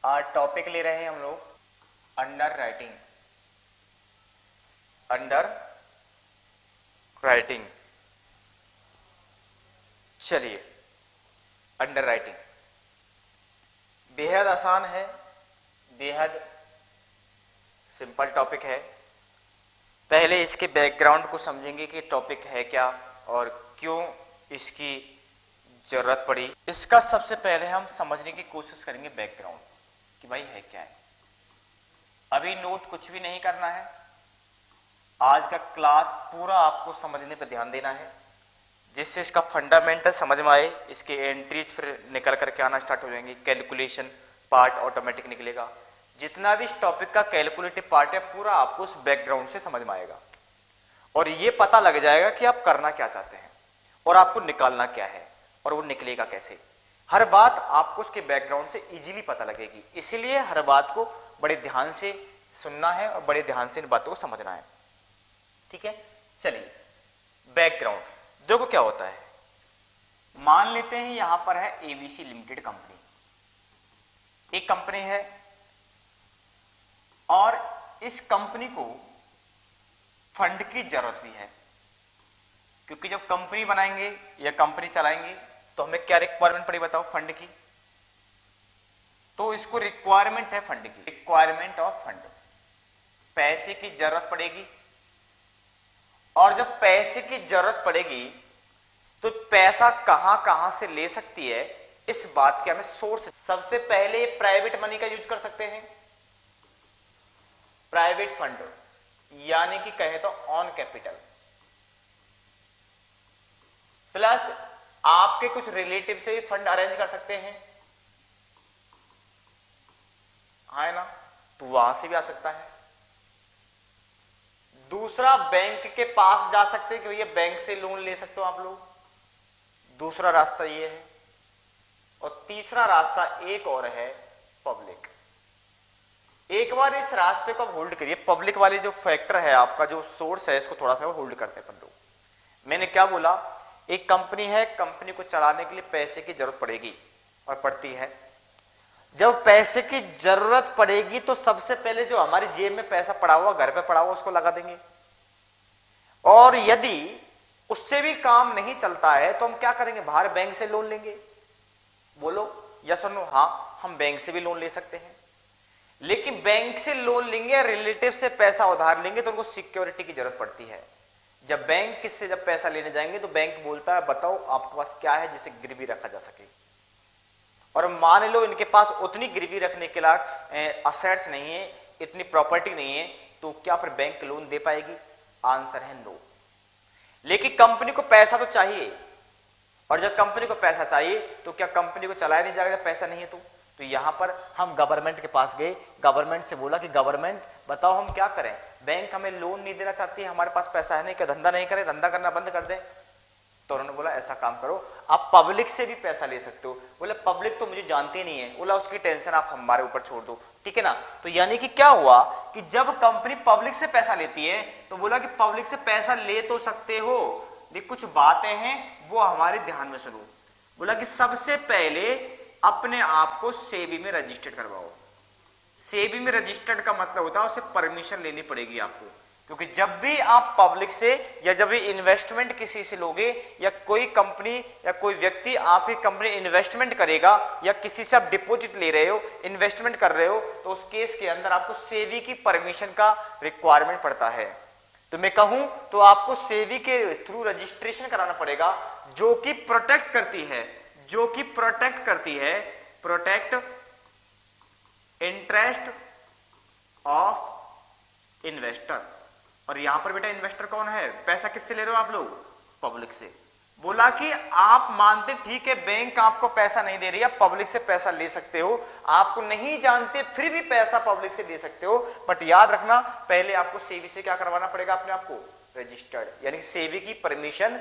आज टॉपिक ले रहे हैं हम लोग अंडर राइटिंग। अंडर राइटिंग, चलिए अंडर राइटिंग बेहद आसान है, बेहद सिंपल टॉपिक है। पहले इसके बैकग्राउंड को समझेंगे कि टॉपिक है क्या और क्यों इसकी जरूरत पड़ी। इसका सबसे पहले हम समझने की कोशिश करेंगे बैकग्राउंड कि भाई है क्या है। अभी नोट कुछ भी नहीं करना है, आज का क्लास पूरा आपको समझने पर ध्यान देना है जिससे इसका फंडामेंटल समझ में आए। इसके एंट्रीज फिर निकल करके आना स्टार्ट हो जाएंगी, कैलकुलेशन पार्ट ऑटोमेटिक निकलेगा। जितना भी इस टॉपिक का कैलकुलेटिव पार्ट है पूरा आपको उस बैकग्राउंड से समझ में आएगा और ये पता लग जाएगा कि आप करना क्या चाहते हैं और आपको निकालना क्या है और वो निकलेगा कैसे। हर बात आपको उसके बैकग्राउंड से इजीली पता लगेगी, इसीलिए हर बात को बड़े ध्यान से सुनना है और बड़े ध्यान से इन बातों को समझना है। ठीक है, चलिए बैकग्राउंड देखो क्या होता है। मान लेते हैं यहां पर है एबीसी लिमिटेड कंपनी, एक कंपनी है और इस कंपनी को फंड की जरूरत भी है, क्योंकि जब कंपनी बनाएंगे या कंपनी चलाएंगे तो हमें क्या रिक्वायरमेंट पड़ी बताओ, फंड की। तो इसको रिक्वायरमेंट है फंड की, रिक्वायरमेंट ऑफ फंड, पैसे की जरूरत पड़ेगी। और जब पैसे की जरूरत पड़ेगी तो पैसा कहां कहां से ले सकती है, इस बात के हमें सोर्स। सबसे पहले प्राइवेट मनी का यूज कर सकते हैं, प्राइवेट फंड, यानी कि कहे तो ऑन कैपिटल, प्लस आपके कुछ रिलेटिव से भी फंड अरेंज कर सकते हैं, है ना, तो वहां से भी आ सकता है। दूसरा बैंक के पास जा सकते हैं कि भैया बैंक से लोन ले सकते हो आप लोग, दूसरा रास्ता ये है। और तीसरा रास्ता एक और है पब्लिक। एक बार इस रास्ते को आप होल्ड करिए, पब्लिक वाले जो फैक्टर है आपका जो सोर्स है इसको थोड़ा सा होल्ड करते हैं अपन लोग। मैंने क्या बोला, एक कंपनी है, कंपनी को चलाने के लिए पैसे की जरूरत पड़ेगी और पड़ती है। जब पैसे की जरूरत पड़ेगी तो सबसे पहले जो हमारी जेब में पैसा पड़ा हुआ, घर पे पड़ा हुआ, उसको लगा देंगे। और यदि उससे भी काम नहीं चलता है तो हम क्या करेंगे, बाहर बैंक से लोन लेंगे। बोलो यस और नो। हाँ, हम बैंक से भी लोन ले सकते हैं, लेकिन बैंक से लोन लेंगे, रिलेटिव से पैसा उधार लेंगे तो उनको सिक्योरिटी की जरूरत पड़ती है। जब बैंक किससे जब पैसा लेने जाएंगे तो बैंक बोलता है बताओ आपके पास क्या है जिसे गिरवी रखा जा सके। और मान लो इनके पास उतनी गिरवी रखने के लायक असेट्स नहीं है, इतनी प्रॉपर्टी नहीं है, तो क्या फिर बैंक लोन दे पाएगी? आंसर है नो। लेकिन कंपनी को पैसा तो चाहिए, और जब कंपनी को पैसा चाहिए तो क्या कंपनी को चलाया नहीं जाएगा जब पैसा नहीं है तो यहां पर हम गवर्नमेंट के पास गए, गवर्नमेंट से बोला कि गवर्नमेंट बताओ हम क्या करें, बैंक हमें लोन नहीं देना चाहती है, हमारे पास पैसा है नहीं, क्या धंधा नहीं करें, धंधा करना बंद कर दें? तो उन्होंने बोला ऐसा काम करो, आप पब्लिक से भी पैसा ले सकते हो। बोले पब्लिक तो मुझे जानती नहीं है। बोला उसकी टेंशन आप हमारे ऊपर छोड़ दो, ठीक है ना। तो यानी कि क्या हुआ कि जब कंपनी पब्लिक से पैसा लेती है तो बोला कि पब्लिक से पैसा ले तो सकते हो, लेकिन कुछ बातें हैं वो हमारे ध्यान में सुनो। बोला कि सबसे पहले अपने आप को सेबी में रजिस्टर्ड करवाओ। सेबी में रजिस्टर्ड का मतलब होता है उसे परमिशन लेनी पड़ेगी आपको, क्योंकि जब भी आप पब्लिक से या जब भी इन्वेस्टमेंट किसी से लोगे या कोई कंपनी या कोई व्यक्ति आपकी कंपनी इन्वेस्टमेंट करेगा या किसी से आप डिपॉजिट ले रहे हो, इन्वेस्टमेंट कर रहे हो, तो उस केस के अंदर आपको सेबी की परमिशन का रिक्वायरमेंट पड़ता है। तो मैं कहूं तो आपको सेबी के थ्रू रजिस्ट्रेशन कराना पड़ेगा, जो कि प्रोटेक्ट करती है, जो कि प्रोटेक्ट करती है, प्रोटेक्ट इंटरेस्ट ऑफ इन्वेस्टर। और यहां पर बेटा इन्वेस्टर कौन है, पैसा किससे ले रहे हो आप लोग? पब्लिक से। बोला कि आप मानते ठीक है बैंक आपको पैसा नहीं दे रही, आप पब्लिक से पैसा ले सकते हो, आपको नहीं जानते फिर भी पैसा पब्लिक से ले सकते हो, बट याद रखना पहले आपको सेबी से क्या करवाना पड़ेगा, अपने आप को रजिस्टर्ड, यानी सेबी की परमिशन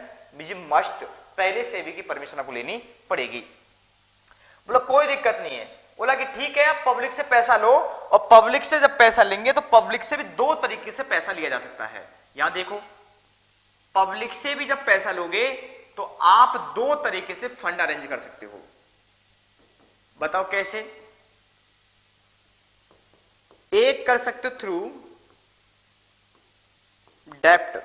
मस्ट, पहले सेबी की परमिशन आपको लेनी पड़ेगी। बोला कोई दिक्कत नहीं है। बोला कि ठीक है आप पब्लिक से पैसा लो, और पब्लिक से जब पैसा लेंगे तो पब्लिक से भी दो तरीके से पैसा लिया जा सकता है। यहां देखो, पब्लिक से भी जब पैसा लोगे तो आप दो तरीके से फंड अरेंज कर सकते हो। बताओ कैसे? एक कर सकते हो थ्रू डेप्ट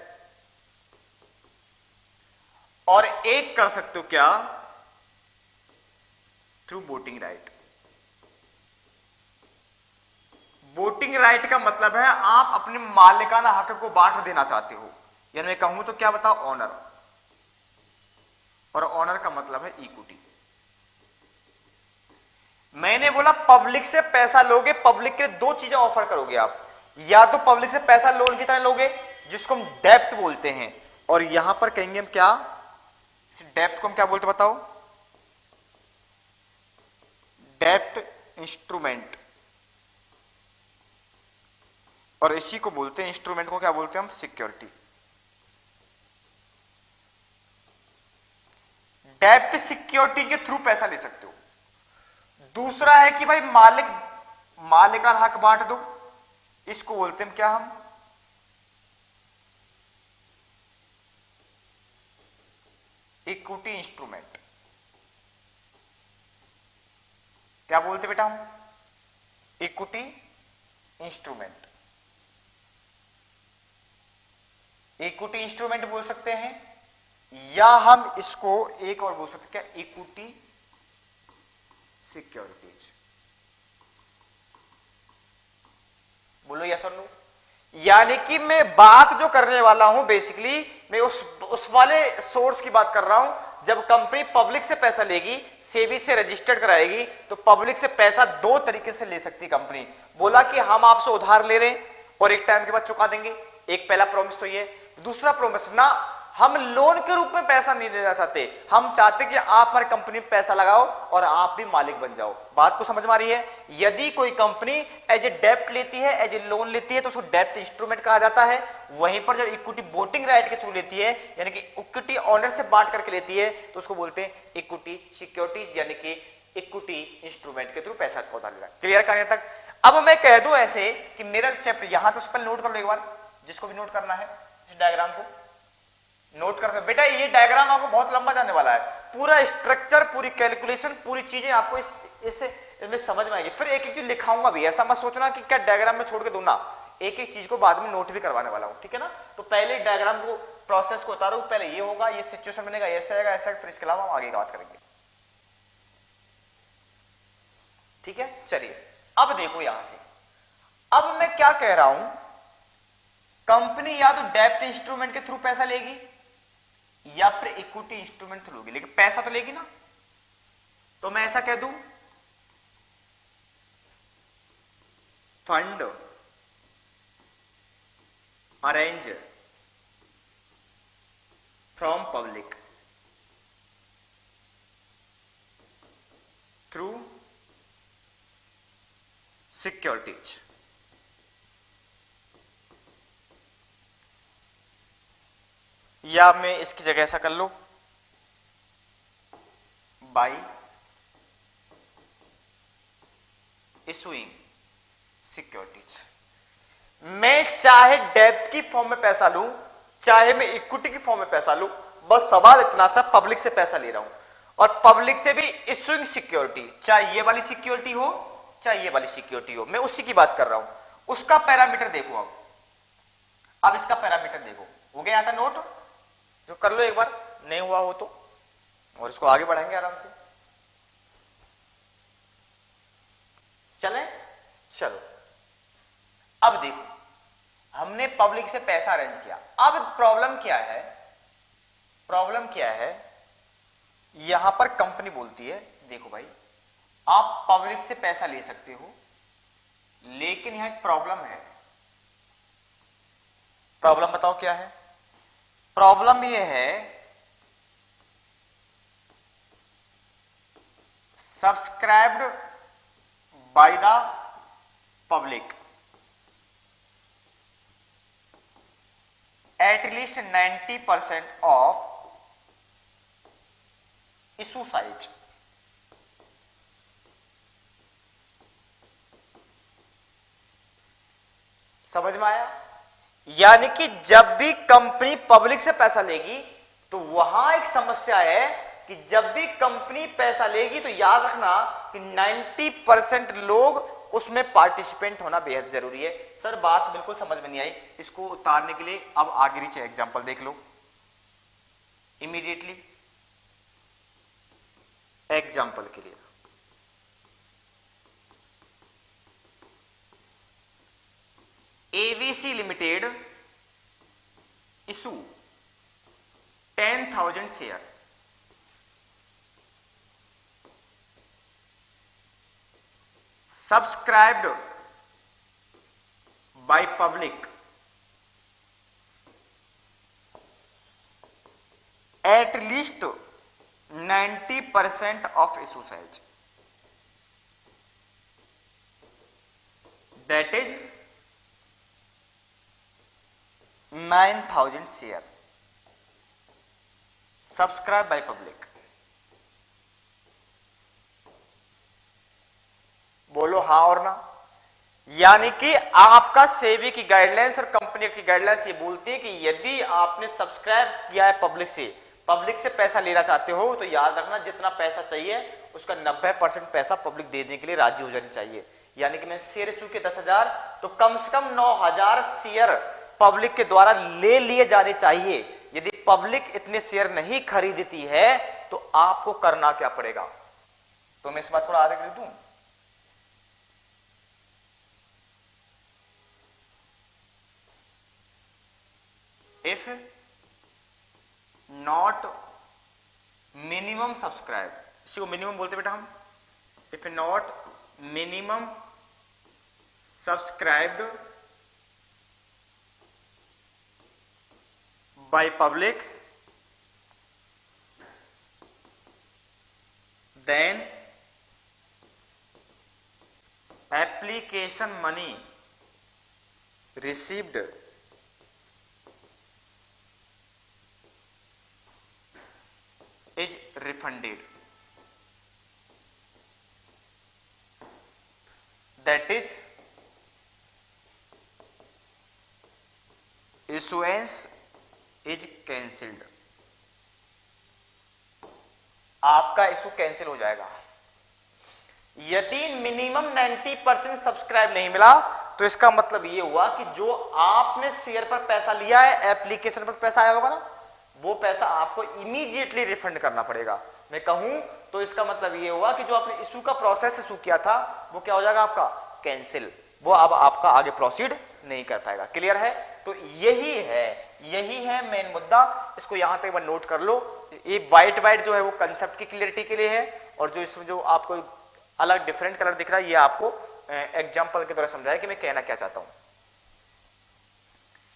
और एक कर सकते हो क्या, through voting right. Voting right का मतलब है आप अपने मालिकाना हक को बांट देना चाहते हो, यानी मैं कहूं तो क्या बताओ, ऑनर। और ऑनर का मतलब है इक्विटी। मैंने बोला पब्लिक से पैसा लोगे, पब्लिक के दो चीजें ऑफर करोगे आप, या तो पब्लिक से पैसा लोन की तरह लोगे जिसको हम डेप्ट बोलते हैं, और यहां पर कहेंगे हम क्या, डेप्ट को हम क्या बोलते बताओ, डेप्ट इंस्ट्रूमेंट। और इसी को बोलते हैं, इंस्ट्रूमेंट को क्या बोलते हैं हम, सिक्योरिटी। डेप्ट सिक्योरिटी के थ्रू पैसा ले सकते हो। दूसरा है कि भाई मालिकाना हक बांट दो, इसको बोलते हैं क्या हम, इक्विटी इंस्ट्रूमेंट। क्या बोलते बेटा हम, इक्विटी इंस्ट्रूमेंट। इक्विटी इंस्ट्रूमेंट बोल सकते हैं, या हम इसको एक और बोल सकते हैं क्या, इक्विटी सिक्योरिटीज। बोलो यस और नो। यानी कि मैं बात जो करने वाला हूं बेसिकली, मैं उस वाले सोर्स की बात कर रहा हूं जब कंपनी पब्लिक से पैसा लेगी, सेबी से रजिस्टर्ड कराएगी, तो पब्लिक से पैसा दो तरीके से ले सकती कंपनी। बोला कि हम आपसे उधार ले रहे हैं और एक टाइम के बाद चुका देंगे, एक पहला प्रॉमिस तो ये। दूसरा प्रॉमिस ना, हम लोन के रूप में पैसा नहीं लेना चाहते, हम चाहते कि आप हमारी कंपनी में पैसा लगाओ और आप भी मालिक बन जाओ। बात को समझ में आ रही है। यदि कोई कंपनी एज ए डेप्ट लेती है, एज ए लोन लेती है, तो उसको डेप्ट इंस्ट्रूमेंट कहा जाता है। वहीं पर जब इक्विटी वोटिंग राइट के थ्रू लेती है, यानी कि इक्विटी ऑनर से बांट करके लेती है, तो उसको बोलते हैं इक्विटी सिक्योरिटी, यानी कि इक्विटी इंस्ट्रूमेंट के थ्रू पैसा का उधार लेना। क्लियर करने तक। अब मैं कह दूं ऐसे कि मेरा चैप्टर यहां तो पहले नोट कर लो एक बार, जिसको भी नोट करना है इस डायग्राम को नोट कर दो बेटा। ये डायग्राम आपको बहुत लंबा जाने वाला है, पूरा स्ट्रक्चर, पूरी कैलकुलेशन, पूरी चीजें आपको इसमें समझ में आएगी। फिर एक एक चीज लिखाऊंगा भी, ऐसा मत सोचना कि क्या डायग्राम में छोड़ के दूं ना, एक एक चीज को बाद में नोट भी करवाने वाला हूं, ठीक है ना। तो पहले डायग्राम को, प्रोसेस को उतारो, पहले ये होगा, ये सिचुएशन बनेगा, ऐसे आएगा, ऐसा, फिर इसके अलावा हम आगे की बात करेंगे, ठीक है। चलिए अब देखो यहां से, अब मैं क्या कह रहा हूं, कंपनी या तो डेप्ट इंस्ट्रूमेंट के थ्रू पैसा लेगी या फिर इक्विटी इंस्ट्रूमेंट थ्रू लेगी, लेकिन पैसा तो लेगी ना। तो मैं ऐसा कह दूं, fund arrange from public through securities. या मैं इसकी जगह ऐसा कर लो, बाई इशूइंग सिक्योरिटीज। मैं चाहे डेब्ट की फॉर्म में पैसा लूं, चाहे मैं इक्विटी की फॉर्म में पैसा लूं, बस सवाल इतना सा, पब्लिक से पैसा ले रहा हूं और पब्लिक से भी इशूइंग सिक्योरिटी, चाहे ये वाली सिक्योरिटी हो चाहे ये वाली सिक्योरिटी हो, मैं उसी की बात कर रहा हूं। उसका पैरामीटर देखो, अब इसका पैरामीटर देखो, हो गया था नोट, जो कर लो एक बार, नहीं हुआ हो तो, और इसको आगे बढ़ाएंगे आराम से। चलें, चलो अब देखो, हमने पब्लिक से पैसा अरेंज किया। अब प्रॉब्लम क्या है, प्रॉब्लम क्या है, यहां पर कंपनी बोलती है देखो भाई आप पब्लिक से पैसा ले सकते हो, लेकिन यहां एक प्रॉब्लम है। प्रॉब्लम बताओ क्या है। प्रॉब्लम यह है, subscribed by the public at least 90% of issue size। समझ में आया। यानी कि जब भी कंपनी पब्लिक से पैसा लेगी तो वहां एक समस्या है कि जब भी कंपनी पैसा लेगी तो याद रखना कि 90% लोग उसमें पार्टिसिपेंट होना बेहद जरूरी है। सर बात बिल्कुल समझ में नहीं आई, इसको उतारने के लिए अब आगे नीचे एग्जांपल देख लो इमीडिएटली। एग्जांपल के लिए AVC limited issue 10,000 share, subscribed by public at least 90% of issue size, that is 9,000 share subscribed by public। बोलो हाँ और ना। यानी कि आपका सेबी की गाइडलाइंस और कंपनी की गाइडलाइंस ये बोलती है कि यदि आपने सब्सक्राइब किया है पब्लिक से पैसा लेना चाहते हो तो याद रखना जितना पैसा चाहिए उसका 90% पैसा पब्लिक देने के लिए राजी हो जानी चाहिए। यानी कि मैं शेयर इशू के 10,000 तो कम से कम 9,000 शेयर पब्लिक के द्वारा ले लिए जाने चाहिए। यदि पब्लिक इतने शेयर नहीं खरीदती है तो आपको करना क्या पड़ेगा? तो मैं इस बात थोड़ा आगे कर दूं। इफ नॉट मिनिमम सब्सक्राइब, इसी को मिनिमम बोलते बेटा हम। If not minimum subscribed by public then application money received is refunded, that is issuance is cancelled. आपका इशू कैंसिल हो जाएगा। यदि मिनिमम 90% सब्सक्राइब नहीं मिला तो इसका मतलब ये हुआ कि जो आपने शेयर पर पैसा लिया है, एप्लीकेशन पर पैसा आया होगा ना, वो पैसा आपको इमीडिएटली रिफंड करना पड़ेगा। मैं कहूं तो इसका मतलब ये हुआ कि जो आपने इशू का प्रोसेस इशू किया था वो क्या हो जाएगा आपका कैंसिल, वो अब आपका आगे प्रोसीड नहीं कर पाएगा। क्लियर है? तो यही है मेन मुद्दा। इसको यहां तक एक बार नोट कर लो। ये वाइट जो है वो कंसेप्ट की क्लियरिटी के लिए है, और जो इसमें जो आपको अलग डिफरेंट कलर दिख रहा है ये आपको एग्जांपल के द्वारा समझाया कि मैं कहना क्या चाहता हूं।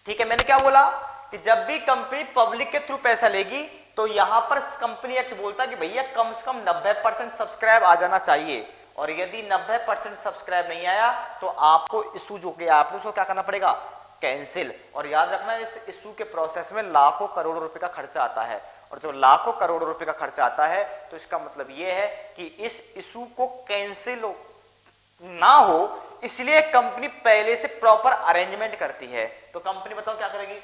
ठीक है, मैंने क्या बोला कि जब भी कंपनी पब्लिक के थ्रू पैसा लेगी तो यहां पर कंपनी एक्ट बोलता है कि भैया कम से कम 90% सब्सक्राइब आ जाना चाहिए, और यदि 90% सब्सक्राइब नहीं आया तो आपको इशू जो किया आपने उसको क्या करना पड़ेगा, कैंसिल। और याद रखना इस इशू के प्रोसेस में लाखों करोड़ों रुपए का खर्चा आता है, और जब लाखों करोड़ों रुपए का खर्चा आता है तो इसका मतलब यह है कि इस इशू को कैंसिल ना हो इसलिए कंपनी पहले से प्रॉपर अरेंजमेंट करती है। तो कंपनी बताओ क्या करेगी,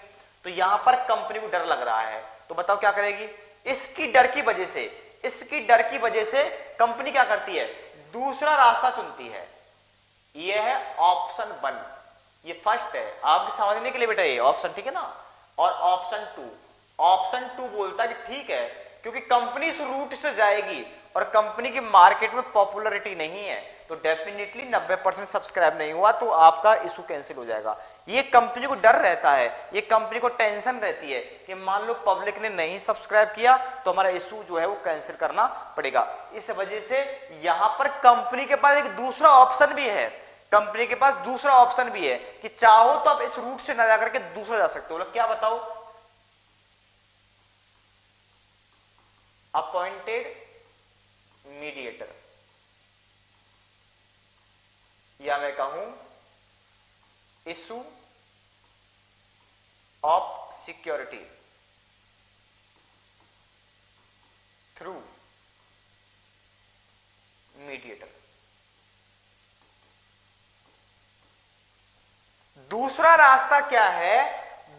तो यहां पर कंपनी को डर लग रहा है तो बताओ क्या करेगी, इसकी डर की वजह से कंपनी क्या करती है, दूसरा रास्ता चुनती है। यह है ऑप्शन 1, ये फर्स्ट है आपके समझने के लिए बेटा, ये ऑप्शन ठीक है ना। और ऑप्शन टू बोलता है कि ठीक है क्योंकि कंपनी इस रूट से जाएगी और कंपनी की मार्केट में पॉपुलैरिटी नहीं है तो डेफिनेटली 90% सब्सक्राइब नहीं हुआ तो आपका इशू कैंसिल हो जाएगा। ये कंपनी को डर रहता है, ये कंपनी को टेंशन रहती है कि मान लो पब्लिक ने नहीं सब्सक्राइब किया तो हमारा इशू जो है वो कैंसिल करना पड़ेगा। इस वजह से यहां पर कंपनी के पास एक दूसरा ऑप्शन भी है, कि चाहो तो आप इस रूट से ना जाकर के दूसरा जा सकते हो। क्या बताओ, अपॉइंटेड मीडिएटर, या मैं कहूं issue of security through mediator. दूसरा रास्ता क्या है,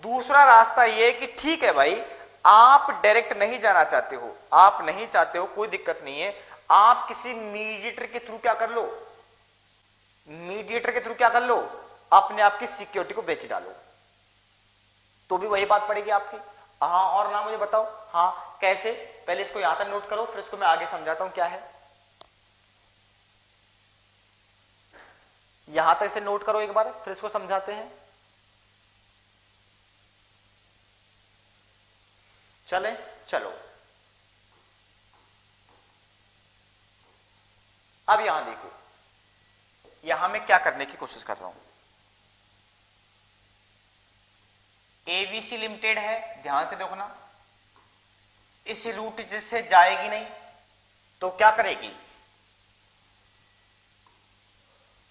दूसरा रास्ता यह कि ठीक है भाई आप डायरेक्ट नहीं जाना चाहते हो, आप नहीं चाहते हो, कोई दिक्कत नहीं है, आप किसी मीडिएटर के थ्रू क्या कर लो, मीडिएटर के थ्रू क्या कर लो, अपने आप की सिक्योरिटी को बेच डालो, तो भी वही बात पड़ेगी आपकी। हाँ और ना मुझे बताओ। हाँ कैसे, पहले इसको यहां तक नोट करो, फिर इसको मैं आगे समझाता हूं क्या है। यहां तक इसे नोट करो एक बार, फिर इसको समझाते हैं। चले चलो, अब यहां देखो, यहां मैं क्या करने की कोशिश कर रहा हूं। एबीसी लिमिटेड है, ध्यान से देखो ना, इस रूट जिससे जाएगी नहीं तो क्या करेगी,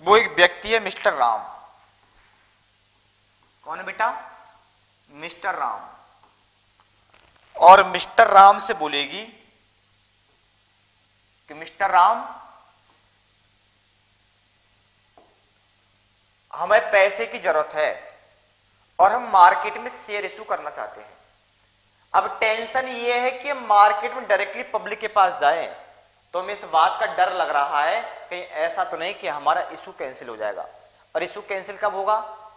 वो एक व्यक्ति है मिस्टर राम। कौन है बेटा, मिस्टर राम। और मिस्टर राम से बोलेगी कि मिस्टर राम, हमें पैसे की जरूरत है और हम मार्केट में शेयर इशू करना चाहते हैं। अब टेंशन ये है कि मार्केट में डायरेक्टली पब्लिक के पास जाए तो हमें इस बात का डर लग रहा है कहीं ऐसा तो नहीं कि हमारा इशू कैंसिल हो जाएगा। और इशू कैंसिल कब होगा,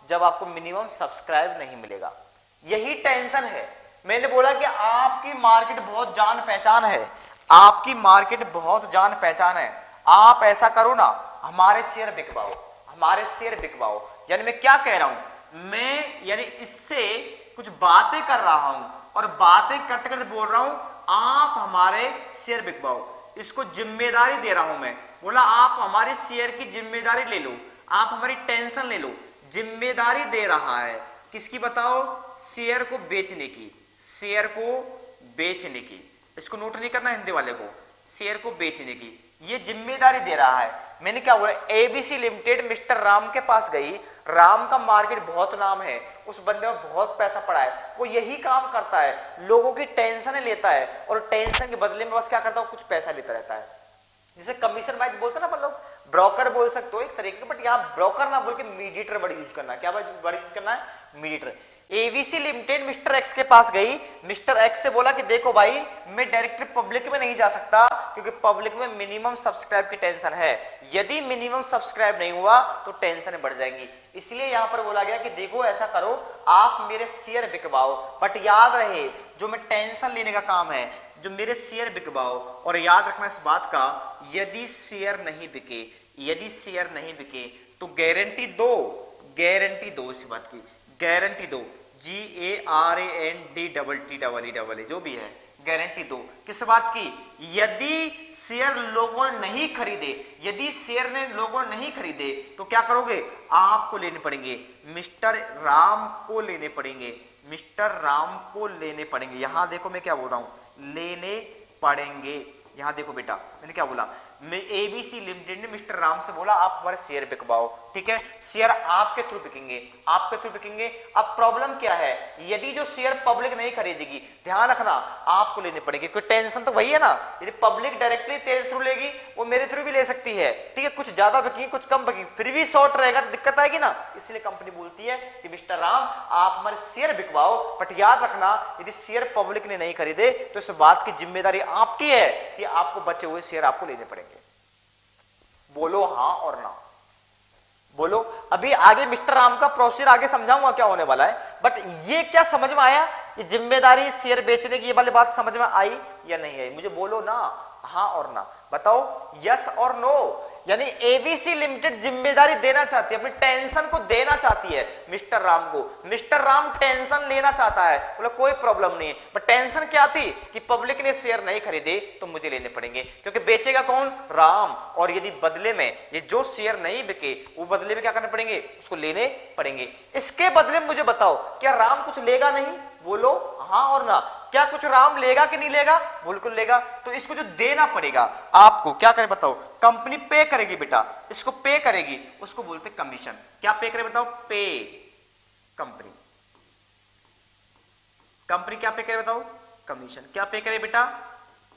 जब आपको मिनिमम सब्सक्राइब नहीं मिलेगा। यही टेंशन है। मैंने बोला कि आपकी मार्केट बहुत जान पहचान है, आपकी मार्केट बहुत जान पहचान है। आप ऐसा करो ना, हमारे शेयर बिकवाओ, हमारे शेयर बिकवाओ। यानी मैं क्या कह रहा हूं, मैं यानी इससे कुछ बातें कर रहा हूं और बातें करते करते बोल रहा हूं आप हमारे शेयर बिकवाओ। इसको जिम्मेदारी दे रहा हूं मैं। बोला आप हमारे शेयर की जिम्मेदारी ले लो, आप हमारी टेंशन ले लो। जिम्मेदारी दे रहा है किसकी बताओ, शेयर को बेचने की, शेयर को बेचने की। इसको नोट नहीं करना हिंदी वाले को, शेयर को बेचने की ये जिम्मेदारी दे रहा है। मैंने क्या बोला, एबीसी लिमिटेड मिस्टर राम के पास गई। राम का मार्केट बहुत नाम है, उस बंदे में बहुत पैसा पड़ा है, वो यही काम करता है, लोगों की टेंशन लेता है और टेंशन के बदले में बस क्या करता है, कुछ पैसा लेता रहता है। जिसे कमीशन वाइज बोलते हैं ना अपन लोग, ब्रोकर बोल सकते हो एक तरीके का, बट यहाँ ब्रोकर ना बोल के मीडिएटर वर्ड यूज करना है। क्या वर्ड यूज करना है, mediator. ABC limited mister x के पास गई, मिस्टर एक्स से बोला कि देखो भाई मैं डायरेक्टली पब्लिक में नहीं जा सकता क्योंकि पब्लिक में मिनिमम सब्सक्राइब की टेंशन है, यदि मिनिमम सब्सक्राइब नहीं हुआ तो टेंशन बढ़ जाएंगी। इसलिए यहां पर बोला गया कि देखो ऐसा करो, आप मेरे शेयर बिकवाओ, बट याद रहे जो मैं टेंशन लेने का काम है, जो मेरे शेयर बिकवाओ। और याद रखना इस बात का, यदि शेयर नहीं बिके, यदि शेयर नहीं बिके तो गारंटी दो, गारंटी दो, इस बात की गारंटी दो, GARANTEE जो भी है, गारंटी दो किस बात की, यदि शेयर लोगों ने नहीं खरीदे, यदि शेयर ने लोगों ने नहीं खरीदे तो क्या करोगे, आपको लेने पड़ेंगे, मिस्टर राम को लेने पड़ेंगे, मिस्टर राम को लेने पड़ेंगे। यहां देखो मैं क्या बोल रहा हूं, लेने पड़ेंगे। यहां देखो बेटा मैंने क्या बोला, मैं एबीसी लिमिटेड ने मिस्टर राम से बोला आप हमारे शेयर बिकवाओ, ठीक है, शेयर आपके थ्रू बिकेंगे, आपके थ्रू बिकेंगे। अब प्रॉब्लम क्या है, यदि जो शेयर पब्लिक नहीं खरीदेगी, ध्यान रखना आपको लेने पड़ेगी, क्योंकि टेंशन तो वही है ना, यदि पब्लिक डायरेक्टली तेरे थ्रू लेगी वो मेरे थ्रू भी ले सकती है, ठीक है, कुछ ज्यादा बिकेगी कुछ कम बिकेगी, फिर भी शॉर्ट रहेगा तो दिक्कत आएगी ना। इसलिए कंपनी बोलती है कि मिस्टर राम आप हमारे शेयर बिकवाओ, बट याद रखना यदि शेयर पब्लिक ने नहीं खरीदे तो इस बात की जिम्मेदारी आपकी है कि आपको बचे हुए शेयर आपको लेने पड़ेंगे। बोलो हां और ना, बोलो। अभी आगे मिस्टर राम का प्रोसीजर आगे समझाऊंगा क्या होने वाला है, बट ये क्या समझ में आया, ये जिम्मेदारी शेयर बेचने की ये वाली बात समझ में आई या नहीं आई, मुझे बोलो ना, हां और ना, बताओ यस और नो। यानी एबीसी लिमिटेड जिम्मेदारी देना चाहती है, अपनी टेंशन को देना चाहती है मिस्टर राम को, मिस्टर राम टेंशन लेना चाहता है, बोले कोई प्रॉब्लम नहीं है, बट टेंशन क्या थी कि पब्लिक ने शेयर नहीं खरीदे तो मुझे लेने पड़ेंगे, क्योंकि बेचेगा कौन, राम, और यदि बदले में ये जो शेयर नहीं बिके वो बदले में क्या करने पड़ेंगे, उसको लेने पड़ेंगे। इसके बदले में मुझे बताओ क्या राम कुछ लेगा नहीं, बोलो हां और ना, क्या कुछ राम लेगा कि नहीं लेगा, बिल्कुल लेगा। तो इसको जो देना पड़ेगा आपको क्या करे बताओ, कंपनी पे करेगी बेटा, इसको पे करेगी, उसको बोलते कमीशन। क्या पे करे बताओ, पे, कंपनी, कंपनी क्या पे करे बताओ, कमीशन। क्या पे करे बेटा,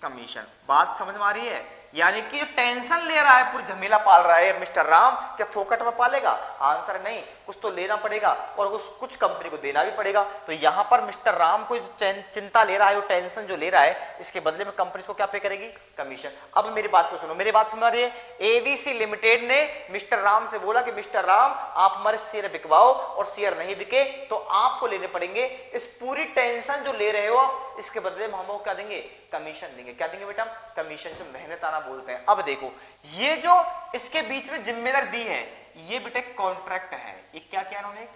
कमीशन। बात समझ में आ रही है, यानी कि टेंशन ले रहा है, पूरी झमेला पाल रहा है मिस्टर राम, क्या फोकट में पालेगा? आंसर नहीं, कुछ तो लेना पड़ेगा और कुछ कंपनी को देना भी पड़ेगा। तो यहां पर मिस्टर राम को चिंता ले रहा है, वो टेंशन जो ले रहा है, इसके बदले में कंपनी को क्या पे करेगी? कमीशन। अब मेरी बात को सुनो, मेरी बात समझ रही है? एबीसी लिमिटेड ने मिस्टर राम से बोला कि मिस्टर राम आप हमारे शेयर बिकवाओ, और शेयर नहीं बिके तो आपको लेने पड़ेंगे। इस पूरी टेंशन जो ले रहे हो आप, इसके बदले में हम क्या देंगे? कमीशन देंगे। क्या देंगे बेटा? कमीशन। से मेहनत आना बोलते हैं। अब देखो, ये जो इसके बीच में जिम्मेदारी दी है, ये बेटा कॉन्ट्रैक्ट है। ये क्या किया इन्होंने?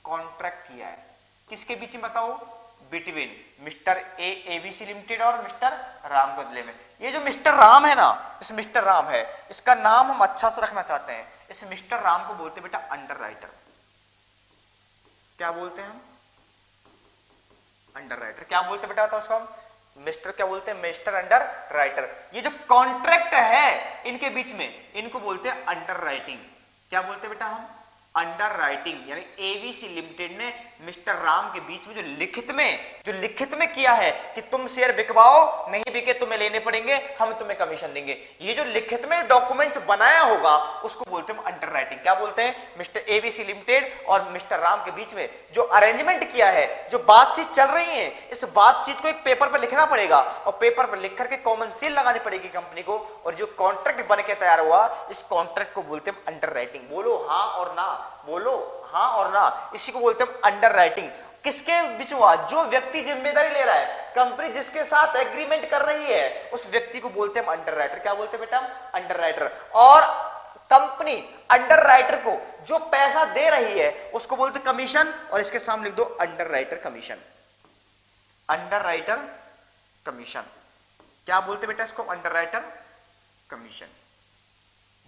कॉन्ट्रैक्ट किया है। किसके बीच में बताओ? बिटवीन मिस्टर एबीसी लिमिटेड और मिस्टर राम के बदले में। ये जो मिस्टर राम है ना, इस मिस्टर राम है, इसका नाम हम अच्छा से रखना चाहते हैं। इस मिस्टर राम को बोलते हैं बेटा अंडर राइटर। क्या बोलते हैं हम? Under writer. क्या बोलते बेटा? बताओ उसको हम मिस्टर क्या बोलते हैं? Mister under writer. ये जो कॉन्ट्रैक्ट है इनके बीच में, इनको बोलते हैं अंडर राइटिंग। क्या बोलते हैं बेटा हम? Under writing. यानी एबीसी लिमिटेड ने मिस्टर राम के बीच में जो लिखित में किया है कि तुम शेयर बिकवाओ, नहीं बिके तुम्हें लेने पड़ेंगे, हम तुम्हें कमीशन देंगे। ये जो लिखित में डॉक्यूमेंट्स बनाया होगा उसको बोलते हैं अंडर राइटिंग। क्या बोलते हैं? मिस्टर एबीसी लिमिटेड और मिस्टर राम के बीच में जो अरेंजमेंट किया है, जो बातचीत चल रही है, इस बातचीत को एक पेपर पर लिखना पड़ेगा और पेपर पर लिख करके कॉमन सील लगानी पड़ेगी कंपनी को, और जो कॉन्ट्रैक्ट बन के तैयार हुआ, इस कॉन्ट्रैक्ट को बोलते हैं अंडर राइटिंग। बोलो हाँ और ना, बोलो हाँ और ना, इसी को बोलते हैं अंडर राइटिंग। किसके बीच हुआ? जो व्यक्ति जिम्मेदारी ले रहा है, कंपनी जिसके साथ एग्रीमेंट कर रही है, उस व्यक्ति को बोलते हैं अंडर राइटर। क्या बोलते हैं बेटा? Under writer. और कंपनी अंडर राइटर को जो पैसा दे रही है उसको बोलते हैं कमीशन, और इसके सामने लिख दो under writer commission. Under writer commission. क्या बोलते बेटा इसको? Under writer commission.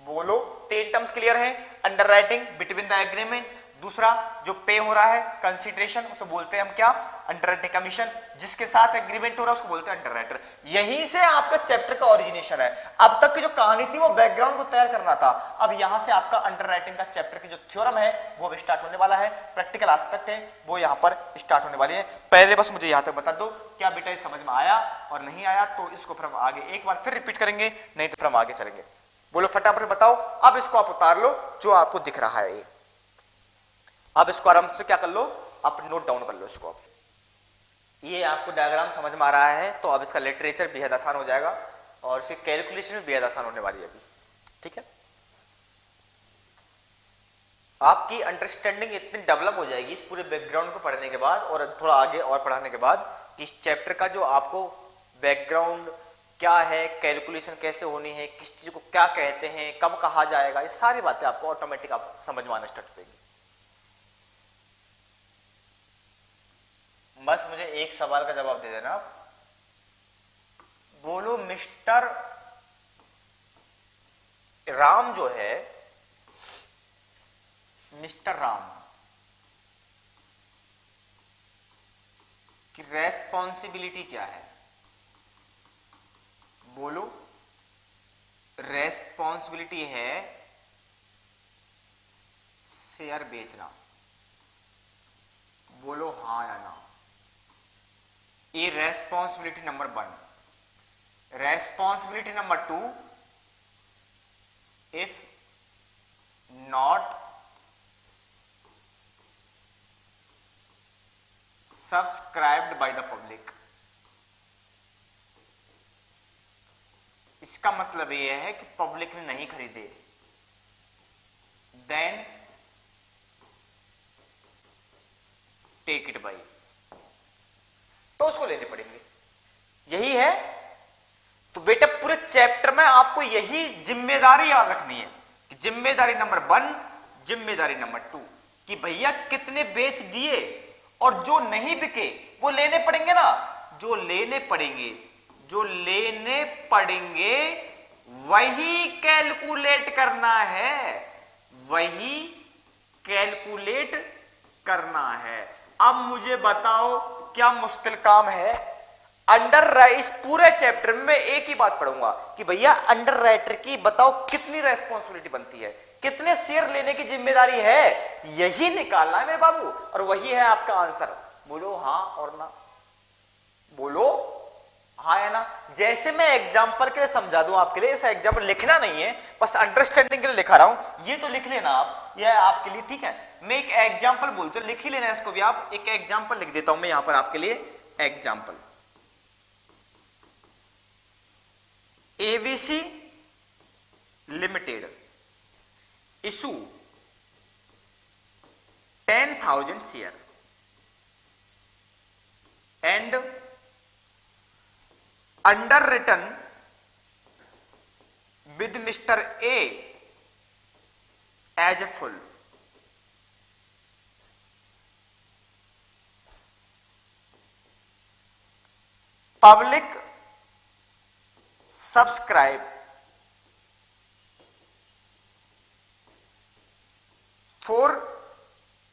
बोलो, 3 टर्म्स क्लियर है? Under writing between the agreement, दूसरा जो पे हो रहा है कंसीडरेशन, उसे बोलते हैं हम क्या? Under writing commission. जिसके साथ एग्रीमेंट हो रहा है उसको बोलते हैं अंडर राइटर। यहीं से आपका चैप्टर का ओरिजिनेशन है। अब तक की जो कहानी थी वो बैकग्राउंड को तैयार करना था, अब यहां से आपका अंडर राइटिंग का चैप्टर की जो थ्योरम है वो भी स्टार्ट होने वाला है। प्रैक्टिकल एस्पेक्ट है वो यहां पर स्टार्ट होने वाली है। पहले बस मुझे यहां तक बता दो, क्या बेटा ये समझ में आया? और नहीं आया तो इसको फिर हम आगे एक बार फिर रिपीट करेंगे, नहीं तो फिर हम आगे चलेंगे। बोलो फटाफट बताओ। अब इसको आप उतार लो जो आपको दिख रहा है। अब इसको आराम से क्या कर लो, आप नोट डाउन कर लो इसको। अब ये आपको डायग्राम समझ में आ रहा है तो अब इसका लिटरेचर बेहद आसान हो जाएगा और इसकी कैलकुलेशन भी बेहद आसान होने वाली है अभी। ठीक है, आपकी अंडरस्टैंडिंग इतनी डेवलप हो जाएगी इस पूरे बैकग्राउंड को पढ़ने के बाद और थोड़ा आगे और पढ़ाने के बाद कि इस चैप्टर का जो आपको बैकग्राउंड क्या है, कैलकुलेशन कैसे होनी है, किस चीज को क्या कहते हैं, कब कहा जाएगा, ये सारी बातें आपको ऑटोमेटिक आप समझ में आना स्टार्ट करेगी। बस मुझे एक सवाल का जवाब दे देना। बोलो मिस्टर राम जो है, मिस्टर राम की रेस्पॉन्सिबिलिटी क्या है? बोलो, रेस्पॉन्सिबिलिटी है शेयर बेचना। बोलो हाँ या ना। ये responsibility number 1। Responsibility number 2, if not subscribed by the public. इसका मतलब यह है कि पब्लिक ने नहीं खरीदे, देन टेक इट बाई, तो उसको लेने पड़ेंगे। यही है। तो बेटा पूरे चैप्टर में आपको यही जिम्मेदारी याद रखनी है कि जिम्मेदारी नंबर 1, जिम्मेदारी नंबर 2 कि भैया कितने बेच दिए और जो नहीं बिके वो लेने पड़ेंगे ना। जो लेने पड़ेंगे, जो लेने पड़ेंगे वही कैलकुलेट करना है, वही कैलकुलेट करना है। अब मुझे बताओ क्या मुश्किल काम है? अंडर इस पूरे चैप्टर में मैं एक ही बात पढ़ूंगा कि भैया अंडर राइटर की बताओ कितनी रेस्पॉन्सिबिलिटी बनती है, कितने शेयर लेने की जिम्मेदारी है, यही निकालना है मेरे बाबू, और वही है आपका आंसर। बोलो हाँ और ना, बोलो हाँ है ना। जैसे मैं एग्जाम्पल के लिए समझा दूं आपके लिए, इस एग्जाम्पल लिखना नहीं है, बस अंडरस्टैंडिंग के लिए लिखा रहा हूं, ये तो लिख लेना आप, यह आपके लिए ठीक है। मैं एक एग्जाम्पल बोलता हूं, लिख ही लेना इसको भी आप। एक एग्जाम्पल लिख देता हूं मैं यहां पर आपके लिए। Example AVC limited issue 10,000 share and underwritten with Mr. A as a full. Public subscribe for